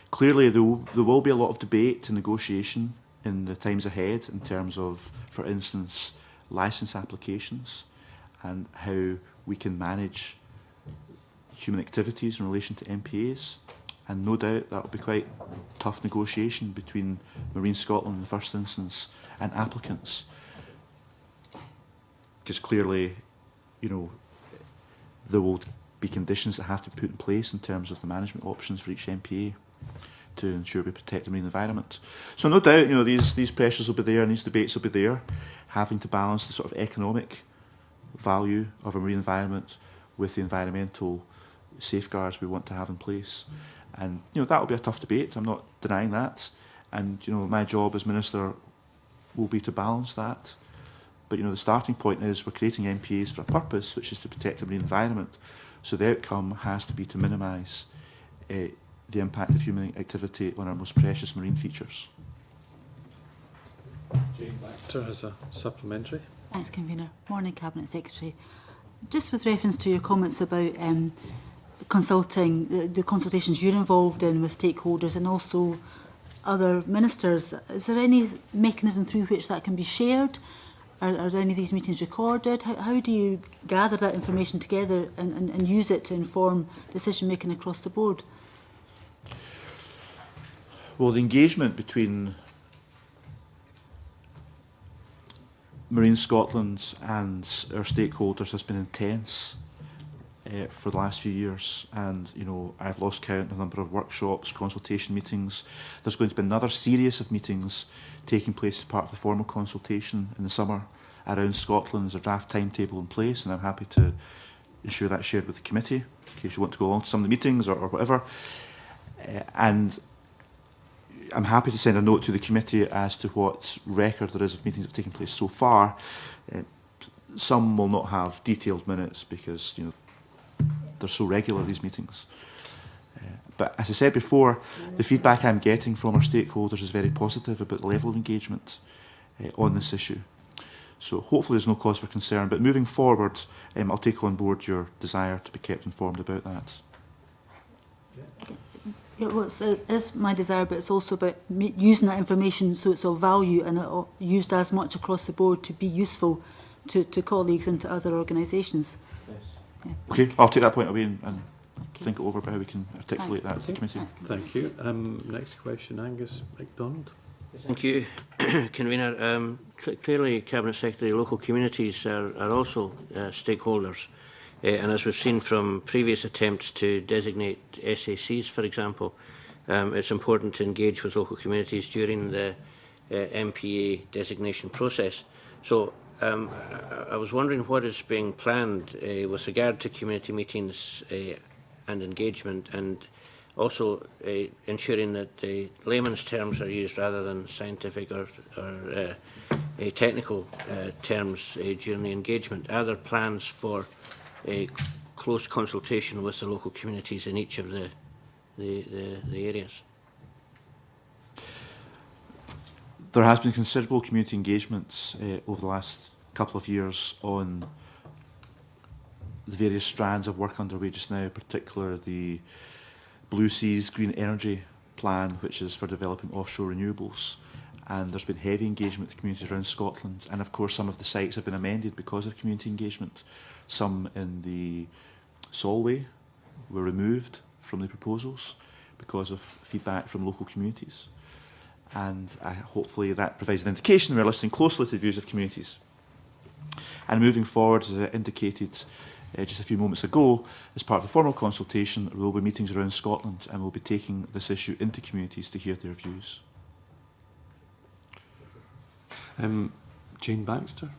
Clearly, there will be a lot of debate and negotiation in the times ahead in terms of, for instance, licence applications and how we can manage human activities in relation to MPAs. And no doubt that will be quite tough negotiation between Marine Scotland in the first instance and applicants. Because clearly, you know, there will be conditions that have to be put in place in terms of the management options for each MPA to ensure we protect the marine environment. So no doubt, you know, these pressures will be there and these debates will be there, having to balance the sort of economic value of a marine environment with the environmental safeguards we want to have in place. And, you know, that will be a tough debate, I'm not denying that. And, you know, my job as Minister will be to balance that. But, you know, the starting point is we're creating MPAs for a purpose, which is to protect the marine environment. So the outcome has to be to minimise the impact of human activity on our most precious marine features. Jane Baxter has a supplementary. Thanks, Convener. Morning, Cabinet Secretary. Just with reference to your comments about consulting, the consultations you're involved in with stakeholders and also other ministers, is there any mechanism through which that can be shared? Are any of these meetings recorded? How do you gather that information together and use it to inform decision making across the board? Well, the engagement between Marine Scotland and our stakeholders has been intense for the last few years, and you know, I've lost count of the number of workshops, consultation meetings. There's going to be another series of meetings taking place as part of the formal consultation in the summer around Scotland. There's a draft timetable in place, and I'm happy to ensure that's shared with the committee in case you want to go along to some of the meetings or whatever. And I'm happy to send a note to the committee as to what record there is of meetings that have taken place so far. Some will not have detailed minutes because, you know, they're so regular, these meetings. But as I said before, the feedback I'm getting from our stakeholders is very positive about the level of engagement on this issue. So hopefully there's no cause for concern. But moving forward, I'll take on board your desire to be kept informed about that. Yeah, well, it is my desire, but it's also about using that information so it's of value and used as much across the board to be useful to colleagues and to other organisations. Yes. Yeah. Okay, I'll take that point away and think over about how we can articulate that to the committee. Thank you. Next question, Angus MacDonald. Thank you, Convener. Clearly, Cabinet Secretary, local communities are also stakeholders. And as we've seen from previous attempts to designate SACs, for example, it's important to engage with local communities during the MPA designation process. So I was wondering what is being planned with regard to community meetings and engagement, and Also, ensuring that layman's terms are used rather than scientific or technical terms during the engagement. Are there plans for close consultation with the local communities in each of the areas? There has been considerable community engagements over the last couple of years on the various strands of work underway just now, particularly the Blue Seas Green Energy Plan, which is for developing offshore renewables. And there's been heavy engagement with communities around Scotland. And of course, some of the sites have been amended because of community engagement. Some in the Solway were removed from the proposals because of feedback from local communities. And hopefully that provides an indication we're listening closely to the views of communities. And moving forward, as I indicated just a few moments ago, as part of the formal consultation, there will be meetings around Scotland, and we'll be taking this issue into communities to hear their views. Jane Baxter.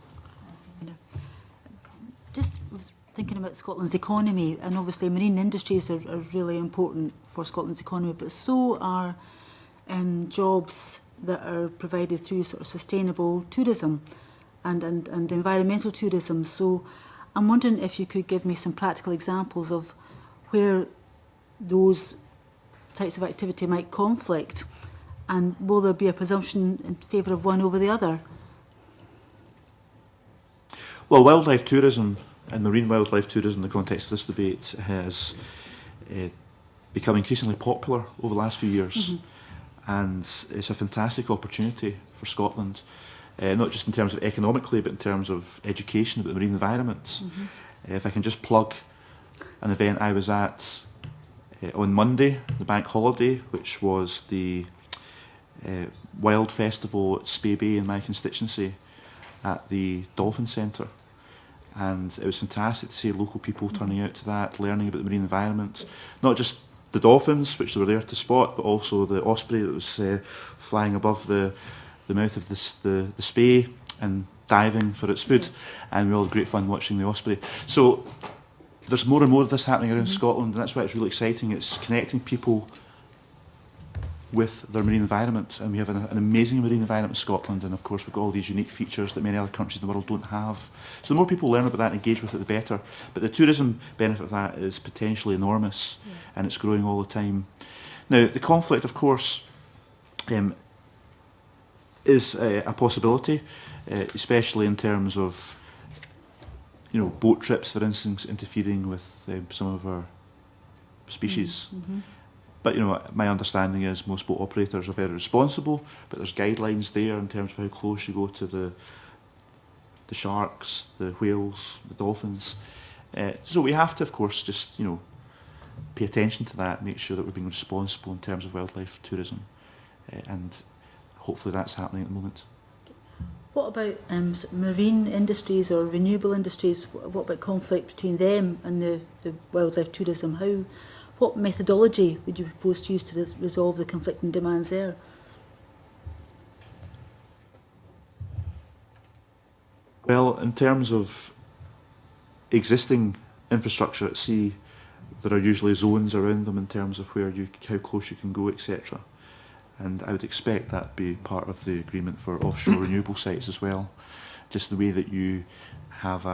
Just thinking about Scotland's economy, and obviously marine industries are really important for Scotland's economy, but so are jobs that are provided through sort of sustainable tourism and environmental tourism. So I'm wondering if you could give me some practical examples of where those types of activity might conflict, and will there be a presumption in favour of one over the other? Well, wildlife tourism and marine wildlife tourism in the context of this debate has become increasingly popular over the last few years. And it's a fantastic opportunity for Scotland, not just in terms of economically, but in terms of education about the marine environment. If I can just plug an event I was at on Monday, the bank holiday, which was the Wild Festival at Spey Bay in my constituency at the Dolphin Centre. And it was fantastic to see local people turning out to that, learning about the marine environment, not just the dolphins, which they were there to spot, but also the osprey that was flying above the mouth of the Spey and diving for its food. And we all had great fun watching the osprey. So there's more and more of this happening around Scotland, and that's why it's really exciting. It's connecting people with their marine environment, and we have an amazing marine environment in Scotland, and of course we've got all these unique features that many other countries in the world don't have. So the more people learn about that and engage with it, the better. But the tourism benefit of that is potentially enormous, and it's growing all the time. Now, the conflict, of course, is a possibility, especially in terms of, boat trips, for instance, interfering with some of our species. But, my understanding is most boat operators are very responsible, but there's guidelines there in terms of how close you go to the sharks, the whales, the dolphins. So we have to, of course, just, pay attention to that, make sure that we're being responsible in terms of wildlife tourism. And hopefully that's happening at the moment. What about marine industries or renewable industries? What about conflict between them and the wildlife tourism? What methodology would you propose to use to resolve the conflicting demands there? Well, in terms of existing infrastructure at sea, there are usually zones around them in terms of how close you can go, etc. And I would expect that to be part of the agreement for offshore renewable sites as well. Just the way that you have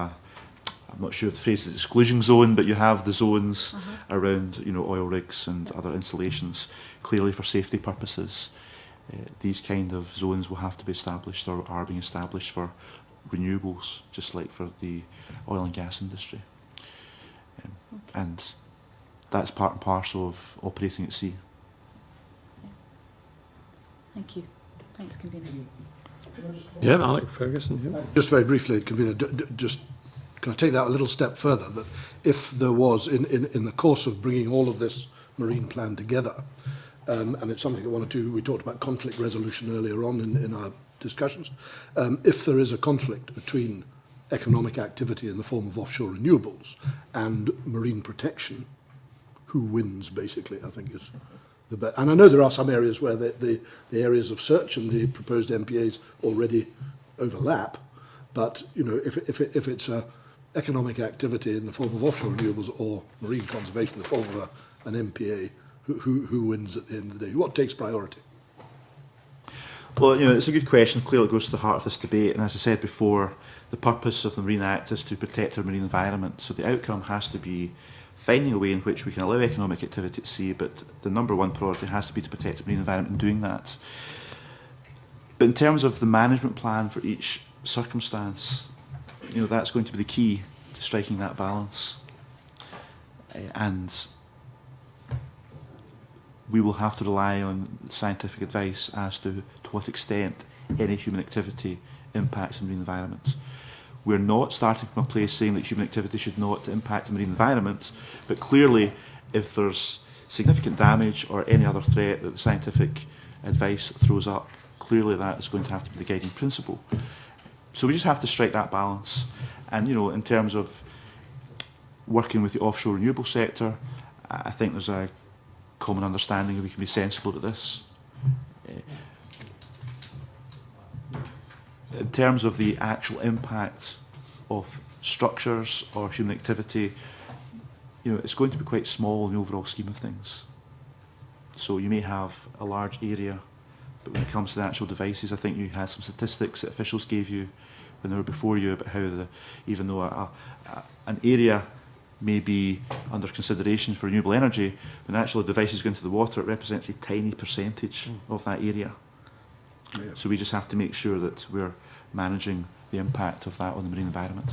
I'm not sure if the phrase is exclusion zone, but you have the zones around, oil rigs and other installations, clearly for safety purposes. These kind of zones will have to be established, or are being established, for renewables, just like for the oil and gas industry. And that's part and parcel of operating at sea. Thank you. Thanks, Convener. Yeah, Alec Ferguson here. Just very briefly, Convener, just can I take that a little step further, that if there was, in the course of bringing all of this marine plan together, and it's something that we talked about conflict resolution earlier on in our discussions, if there is a conflict between economic activity in the form of offshore renewables and marine protection, who wins, basically, I think is the best. And I know there are some areas where the areas of search and the proposed MPAs already overlap, but, if it's a economic activity in the form of offshore renewables or marine conservation in the form of an MPA, who wins at the end of the day? What takes priority? Well, it's a good question. Clearly, it goes to the heart of this debate. And as I said before, the purpose of the Marine Act is to protect our marine environment. So the outcome has to be finding a way in which we can allow economic activity at sea, but the number one priority has to be to protect the marine environment in doing that. But in terms of the management plan for each circumstance, that's going to be the key to striking that balance. And we will have to rely on scientific advice as to what extent any human activity impacts the marine environment. We're not starting from a place saying that human activity should not impact the marine environment, but clearly if there's significant damage or any other threat that the scientific advice throws up, clearly that is going to have to be the guiding principle. So we just have to strike that balance. And in terms of working with the offshore renewable sector, I think there's a common understanding that we can be sensible at this. In terms of the actual impact of structures or human activity, it's going to be quite small in the overall scheme of things. So you may have a large area, but when it comes to the actual devices, I think you had some statistics that officials gave you when they were before you about how even though an area may be under consideration for renewable energy, when actually the devices go into the water, it represents a tiny percentage of that area. Yeah. So we just have to make sure that we're managing the impact of that on the marine environment.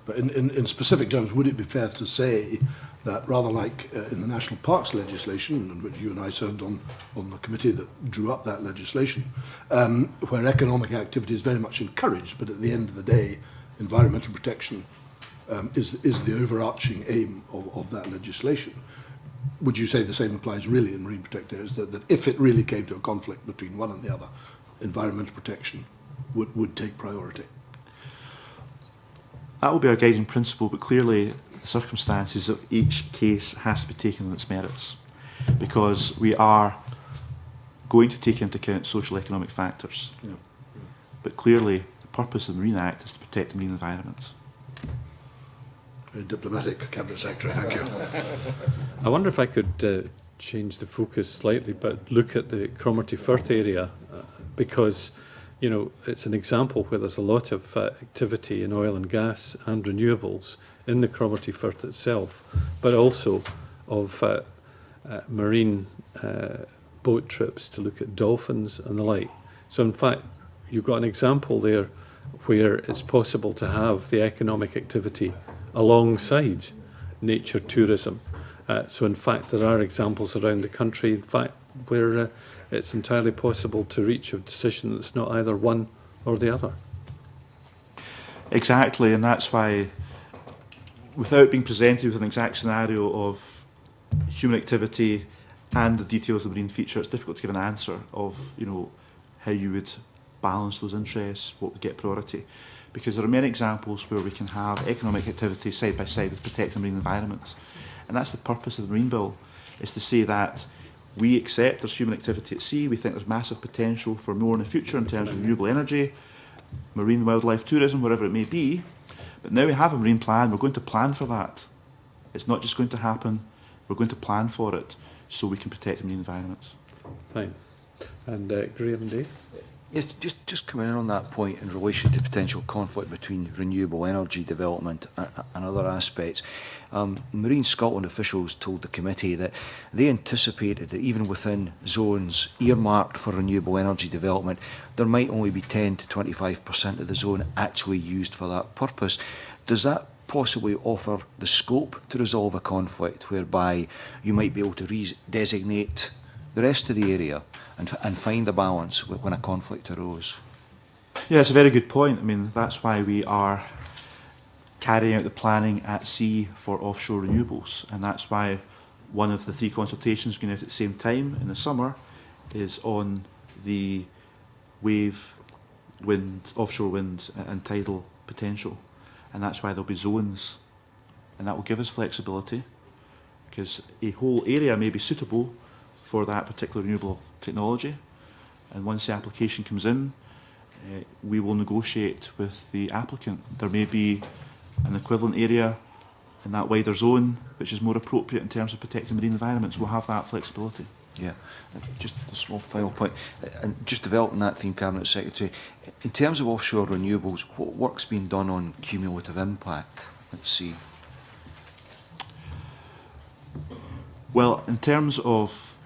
But in specific terms, would it be fair to say that rather like in the National Parks legislation, in which you and I served on the committee that drew up that legislation, where economic activity is very much encouraged, but at the end of the day, environmental protection is the overarching aim of that legislation. Would you say the same applies really in marine protected areas, that if it really came to a conflict between one and the other, environmental protection would take priority? That will be our guiding principle, but clearly the circumstances of each case has to be taken on its merits, because we are going to take into account social economic factors. Yeah. But clearly the purpose of the Marine Act is to protect the marine environment. Very diplomatic, Cabinet Secretary, thank you. I wonder if I could change the focus slightly, but look at the Cromarty Firth area, because it's an example where there's a lot of activity in oil and gas and renewables in the Cromarty Firth itself, but also of marine boat trips to look at dolphins and the like. So in fact, you've got an example there where it's possible to have the economic activity alongside nature tourism. So in fact, there are examples around the country, in fact, where it's entirely possible to reach a decision that's not either one or the other. Exactly, and that's why, without being presented with an exact scenario of human activity and the details of the marine feature, it's difficult to give an answer of how you would balance those interests, what would get priority. Because there are many examples where we can have economic activity side by side with protecting the marine environment. And that's the purpose of the Marine Bill, is to say that we accept there's human activity at sea, we think there's massive potential for more in the future in terms of renewable energy, marine wildlife tourism, wherever it may be. But now we have a marine plan, we're going to plan for that. It's not just going to happen, we're going to plan for it so we can protect the marine environment. Fine. And Graham and Dave? Yes, just coming in on that point in relation to potential conflict between renewable energy development and other aspects. Marine Scotland officials told the committee that they anticipated that even within zones earmarked for renewable energy development, there might only be 10 to 25% of the zone actually used for that purpose. Does that possibly offer the scope to resolve a conflict whereby you might be able to designate the rest of the area and find the balance when a conflict arose? Yeah, it's a very good point. I mean, that's why we are carrying out the planning at sea for offshore renewables, and that's why one of the 3 consultations going out at the same time in the summer is on the wave, wind, offshore wind and tidal potential, and that's why there'll be zones, and that will give us flexibility, because a whole area may be suitable for that particular renewable technology, and once the application comes in, we will negotiate with the applicant. There may be an equivalent area in that wider zone, which is more appropriate in terms of protecting marine environments, we'll have that flexibility. Yeah, just a small final point, and just developing that theme, Cabinet Secretary, in terms of offshore renewables, what work's been done on cumulative impact at sea? Well, in terms of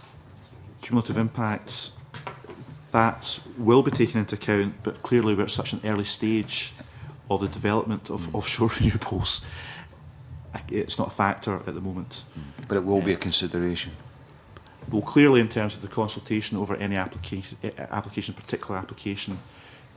cumulative impacts, that will be taken into account, but clearly we're at such an early stage of the development of offshore renewables. It's not a factor at the moment. But it will be a consideration. Well, clearly in terms of the consultation over any particular application,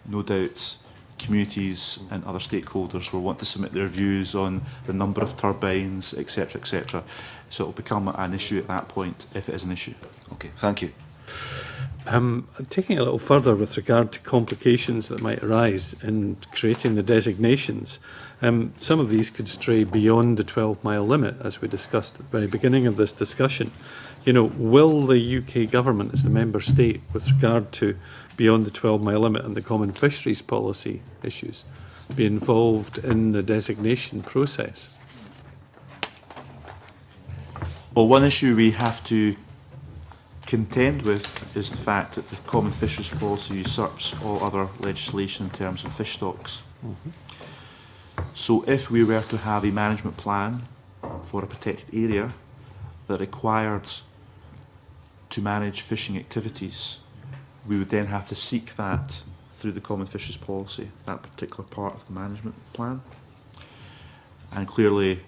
no doubt communities and other stakeholders will want to submit their views on the number of turbines, etc., etc. So it will become an issue at that point, if it is an issue. Okay, thank you. Taking a little further with regard to complications that might arise in creating the designations, some of these could stray beyond the 12-mile limit, as we discussed at the very beginning of this discussion. You know, will the UK government, as the member state, with regard to beyond the 12-mile limit and the common fisheries policy issues, be involved in the designation process? Well, one issue we have to contend with is the fact that the common fisheries policy usurps all other legislation in terms of fish stocks. So if we were to have a management plan for a protected area that required to manage fishing activities, we would then have to seek that through the common fisheries policy, that particular part of the management plan. And clearly,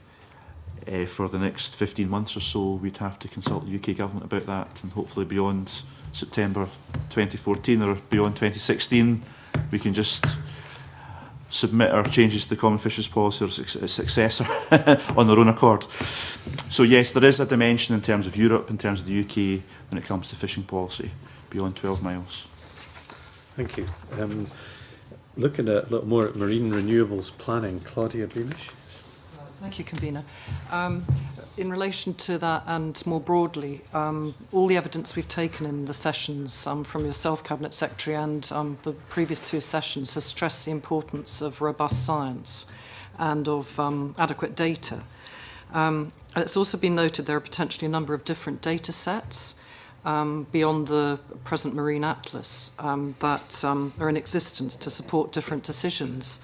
for the next 15 months or so, we'd have to consult the UK government about that, and hopefully beyond September 2014 or beyond 2016, we can just submit our changes to the Common Fisheries Policy or successor on their own accord. So yes, there is a dimension in terms of Europe, in terms of the UK, when it comes to fishing policy beyond 12 miles. Thank you. Looking at a little more at marine renewables planning, Claudia Beamish. Thank you, Convener. In relation to that and more broadly, all the evidence we've taken in the sessions from yourself, Cabinet Secretary, and the previous two sessions has stressed the importance of robust science and of adequate data. And it's also been noted there are potentially a number of different data sets beyond the present Marine Atlas that are in existence to support different decisions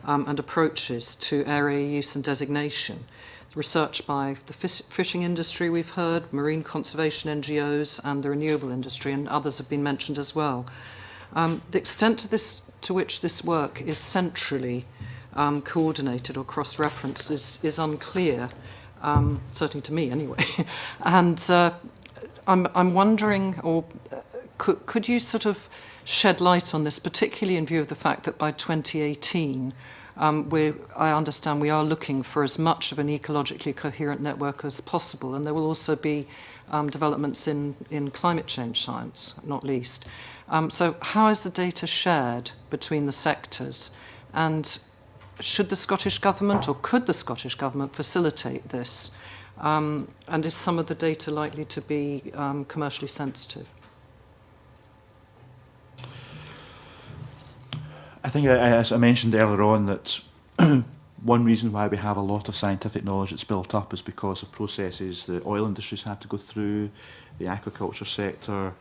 and approaches to area use and designation. Research by the fishing industry, we've heard, marine conservation NGOs, and the renewable industry, and others have been mentioned as well. The extent to which this work is centrally coordinated or cross-referenced is unclear, certainly to me anyway. And I'm wondering, or could you sort of shed light on this, particularly in view of the fact that by 2018, I understand we are looking for as much of an ecologically coherent network as possible, and there will also be developments in climate change science, not least. So how is the data shared between the sectors, and should the Scottish Government, or could the Scottish Government facilitate this, and is some of the data likely to be commercially sensitive? I think, as I mentioned earlier on, that one reason why we have a lot of scientific knowledge that's built up is because of processes the oil industry's had to go through, the aquaculture sector,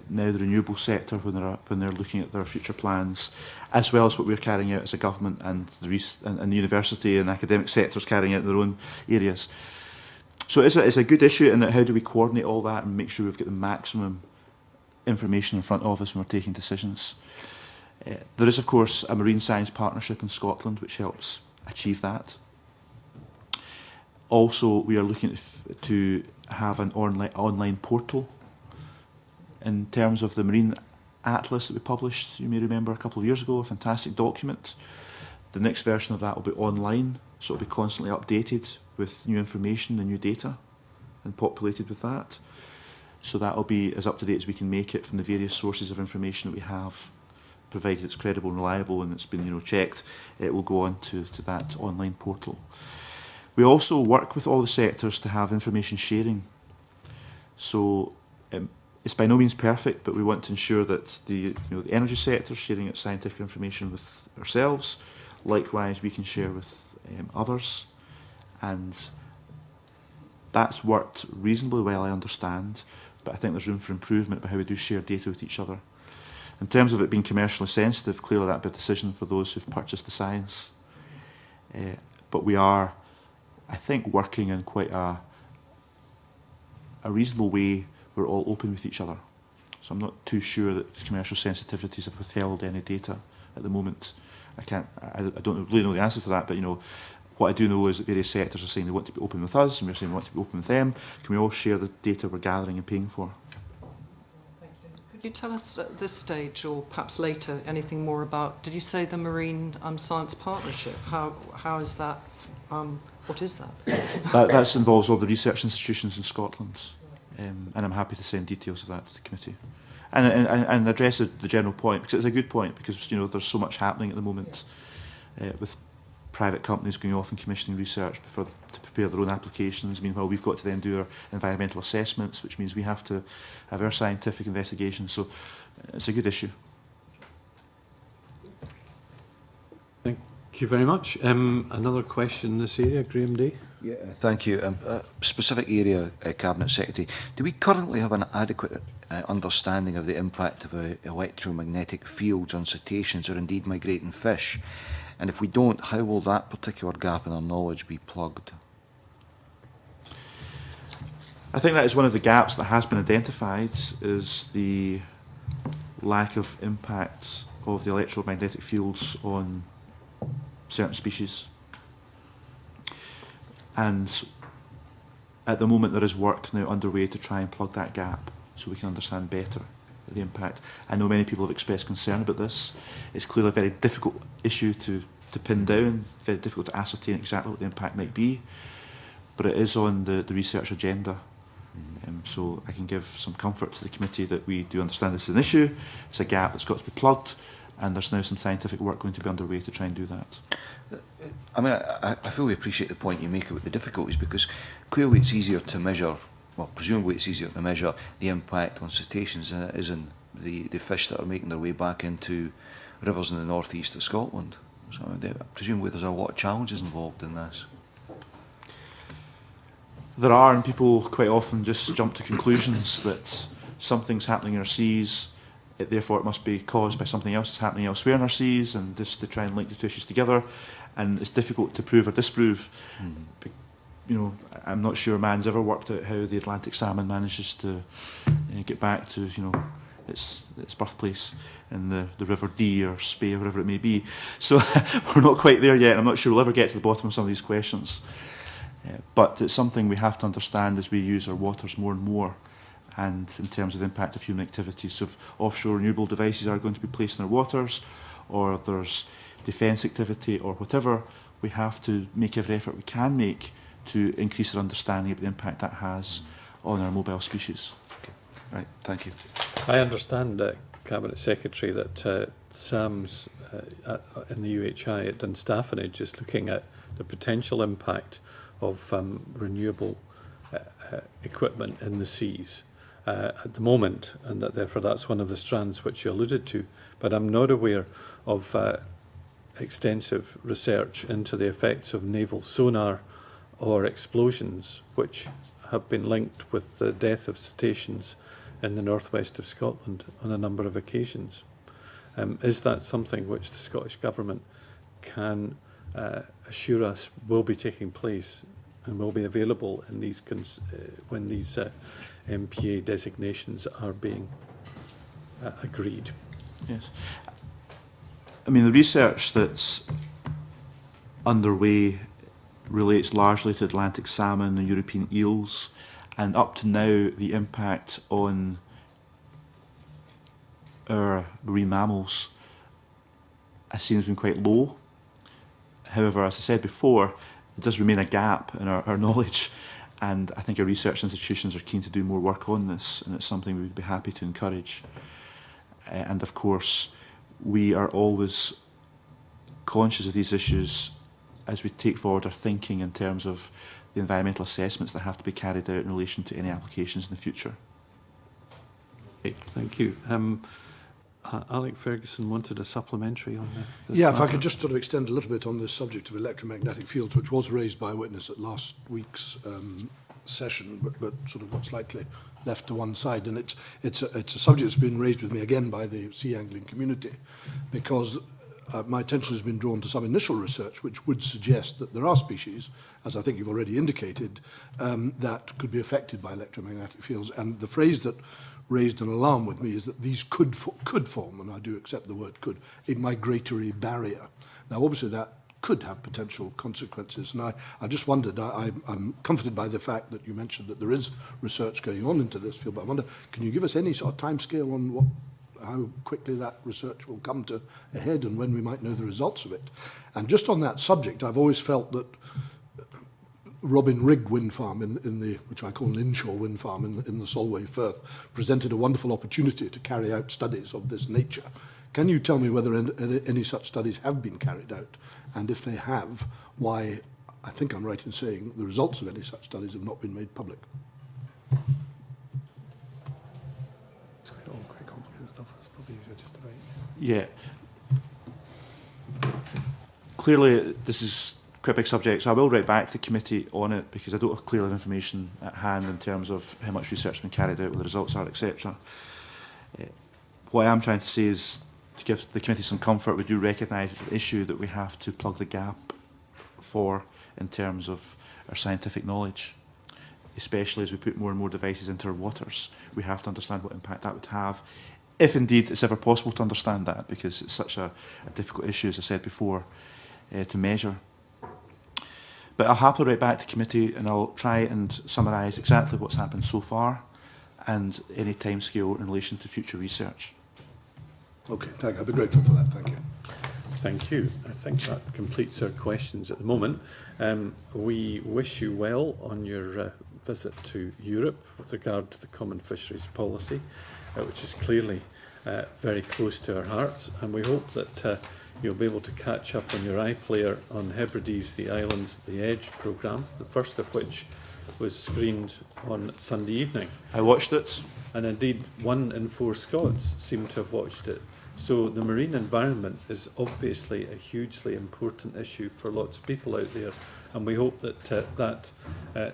now the renewable sector when they're looking at their future plans, as well as what we're carrying out as a government and the university and academic sectors carrying out their own areas. So it's a good issue, and how do we coordinate all that and make sure we've got the maximum information in front of us when we're taking decisions. There is, of course, a marine science partnership in Scotland which helps achieve that. Also, we are looking to have an online portal in terms of the Marine Atlas that we published, you may remember, a couple of years ago, a fantastic document. The next version of that will be online, so it will be constantly updated with new information and new data and populated with that. So that will be as up to date as we can make it from the various sources of information that we have. Provided it's credible and reliable and it's been checked, it will go on to that online portal. We also work with all the sectors to have information sharing. So it's by no means perfect, but we want to ensure that the energy sector is sharing its scientific information with ourselves. Likewise, we can share with others. And that's worked reasonably well, I understand, but I think there's room for improvement about how we do share data with each other. In terms of it being commercially sensitive, clearly that would be a decision for those who've purchased the science. But we are, I think, working in quite a reasonable way. We're all open with each other. So I'm not too sure that commercial sensitivities have withheld any data at the moment. I don't really know the answer to that, but you know, what I do know is that various sectors are saying they want to be open with us, and we're saying we want to be open with them. Can we all share the data we're gathering and paying for? Could you tell us at this stage, or perhaps later, anything more about, did you say the Marine Science Partnership? How is that, what is that? That involves all the research institutions in Scotland, and I'm happy to send details of that to the committee. And address the general point, because it's a good point, because you know there's so much happening at the moment with private companies going off and commissioning research to prepare their own applications. Meanwhile, we've got to then do our environmental assessments, which means we have to have our scientific investigations. So it's a good issue. Thank you very much. Another question in this area, Graham Day. Yeah, thank you. A specific area, Cabinet Secretary. Do we currently have an adequate understanding of the impact of electromagnetic fields on cetaceans or indeed migrating fish? And if we don't, how will that particular gap in our knowledge be plugged? I think that is one of the gaps that has been identified, is the lack of impact of the electromagnetic fields on certain species. And at the moment there is work now underway to try and plug that gap so we can understand better the impact. I know many people have expressed concern about this. It's clearly a very difficult issue to pin down, very difficult to ascertain exactly what the impact might be, but it is on the research agenda. So I can give some comfort to the committee that we do understand this is an issue, it's a gap that's got to be plugged, and there's now some scientific work going to be underway to try and do that. I mean, I fully appreciate the point you make about the difficulties, because clearly it's easier to measure, well, presumably it's easier to measure the impact on cetaceans than it is in the fish that are making their way back into rivers in the northeast of Scotland. So presumably there's a lot of challenges involved in this. There are, and people quite often just jump to conclusions that something's happening in our seas, therefore it must be caused by something else that's happening elsewhere in our seas, and just to try and link the two issues together, and it's difficult to prove or disprove. You know, I'm not sure man's ever worked out how the Atlantic salmon manages to get back to, you know, its birthplace in the River Dee or Spey or whatever it may be. So we're not quite there yet. I'm not sure we'll ever get to the bottom of some of these questions. But it's something we have to understand as we use our waters more and more, and in terms of the impact of human activities. So if offshore renewable devices are going to be placed in our waters, or there's defence activity or whatever, we have to make every effort we can make to increase our understanding of the impact that has on our mobile species. Okay. Right, thank you. I understand, Cabinet Secretary, that SAMS in the UHI at Dunstafnage is looking at the potential impact of renewable equipment in the seas at the moment, and that therefore that's one of the strands which you alluded to. But I'm not aware of extensive research into the effects of naval sonar or explosions which have been linked with the death of cetaceans in the northwest of Scotland on a number of occasions. Is that something which the Scottish Government can assure us will be taking place and will be available in these when these MPA designations are being agreed? Yes. I mean, the research that's underway relates largely to Atlantic salmon and European eels, and up to now the impact on our marine mammals has seems been quite low. However, as I said before, it does remain a gap in our knowledge, and I think our research institutions are keen to do more work on this, and it's something we would be happy to encourage. And of course, we are always conscious of these issues as we take forward our thinking in terms of the environmental assessments that have to be carried out in relation to any applications in the future. Okay, thank you. Alec Ferguson wanted a supplementary on this Yeah, if I matter. could just sort of extend a little bit on this subject of electromagnetic fields, which was raised by a witness at last week's session, but sort of got slightly left to one side. And it's a subject that's been raised with me again by the sea angling community, because my attention has been drawn to some initial research which would suggest that there are species, as I think you've already indicated, that could be affected by electromagnetic fields. And the phrase that raised an alarm with me is that these could form, and I do accept the word could, a migratory barrier. Now, obviously, that could have potential consequences. And I just wondered, I'm comforted by the fact that you mentioned that there is research going on into this field, but I wonder, can you give us any sort of timescale on how quickly that research will come to a head and when we might know the results of it? And just on that subject, I've always felt that Robin Rigg wind farm, which I call an inshore wind farm in the Solway Firth, presented a wonderful opportunity to carry out studies of this nature. Can you tell me whether any such studies have been carried out? And if they have, why, I think I'm right in saying, the results of any such studies have not been made public? It's quite complicated stuff. It's probably easier just to write. Yeah. Clearly, this is quite a big subject, so I will write back to the committee on it, because I don't have clear information at hand in terms of how much research has been carried out, what the results are, etc. What I am trying to say is, to give the committee some comfort, we do recognise it's an issue that we have to plug the gap for in terms of our scientific knowledge, especially as we put more and more devices into our waters. We have to understand what impact that would have, if indeed it's ever possible to understand that, because it's such a difficult issue, as I said before, to measure. But I'll happily write back to committee and I'll try and summarise exactly what's happened so far and any timescale in relation to future research. Okay, thank you. I'd be grateful for that. Thank you. Thank you. I think that completes our questions at the moment. We wish you well on your visit to Europe with regard to the Common Fisheries Policy, which is clearly very close to our hearts, and we hope that you'll be able to catch up on your iPlayer on Hebrides, the Islands, the Edge programme, the first of which was screened on Sunday evening. I watched it. And indeed, 1 in 4 Scots seem to have watched it. So the marine environment is obviously a hugely important issue for lots of people out there, and we hope that that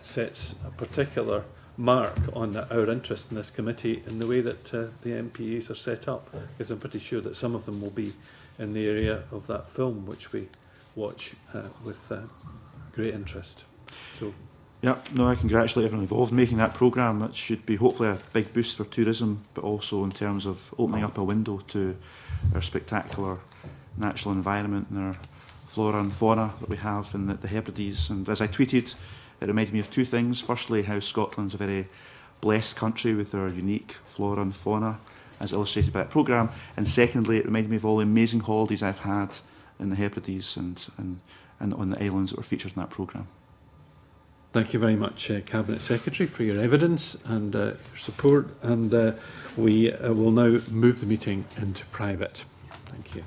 sets a particular mark on our interest in this committee in the way that the MPAs are set up, because I'm pretty sure that some of them will be in the area of that film, which we watch with great interest. So. Yeah, no, I congratulate everyone involved in making that programme. That should be hopefully a big boost for tourism, but also in terms of opening up a window to our spectacular natural environment and our flora and fauna that we have in the Hebrides. And as I tweeted, it reminded me of 2 things. Firstly, how Scotland's a very blessed country with our unique flora and fauna, as illustrated by that programme. And secondly, it reminded me of all the amazing holidays I've had in the Hebrides and on the islands that were featured in that programme. Thank you very much, Cabinet Secretary, for your evidence and your support. And we will now move the meeting into private. Thank you.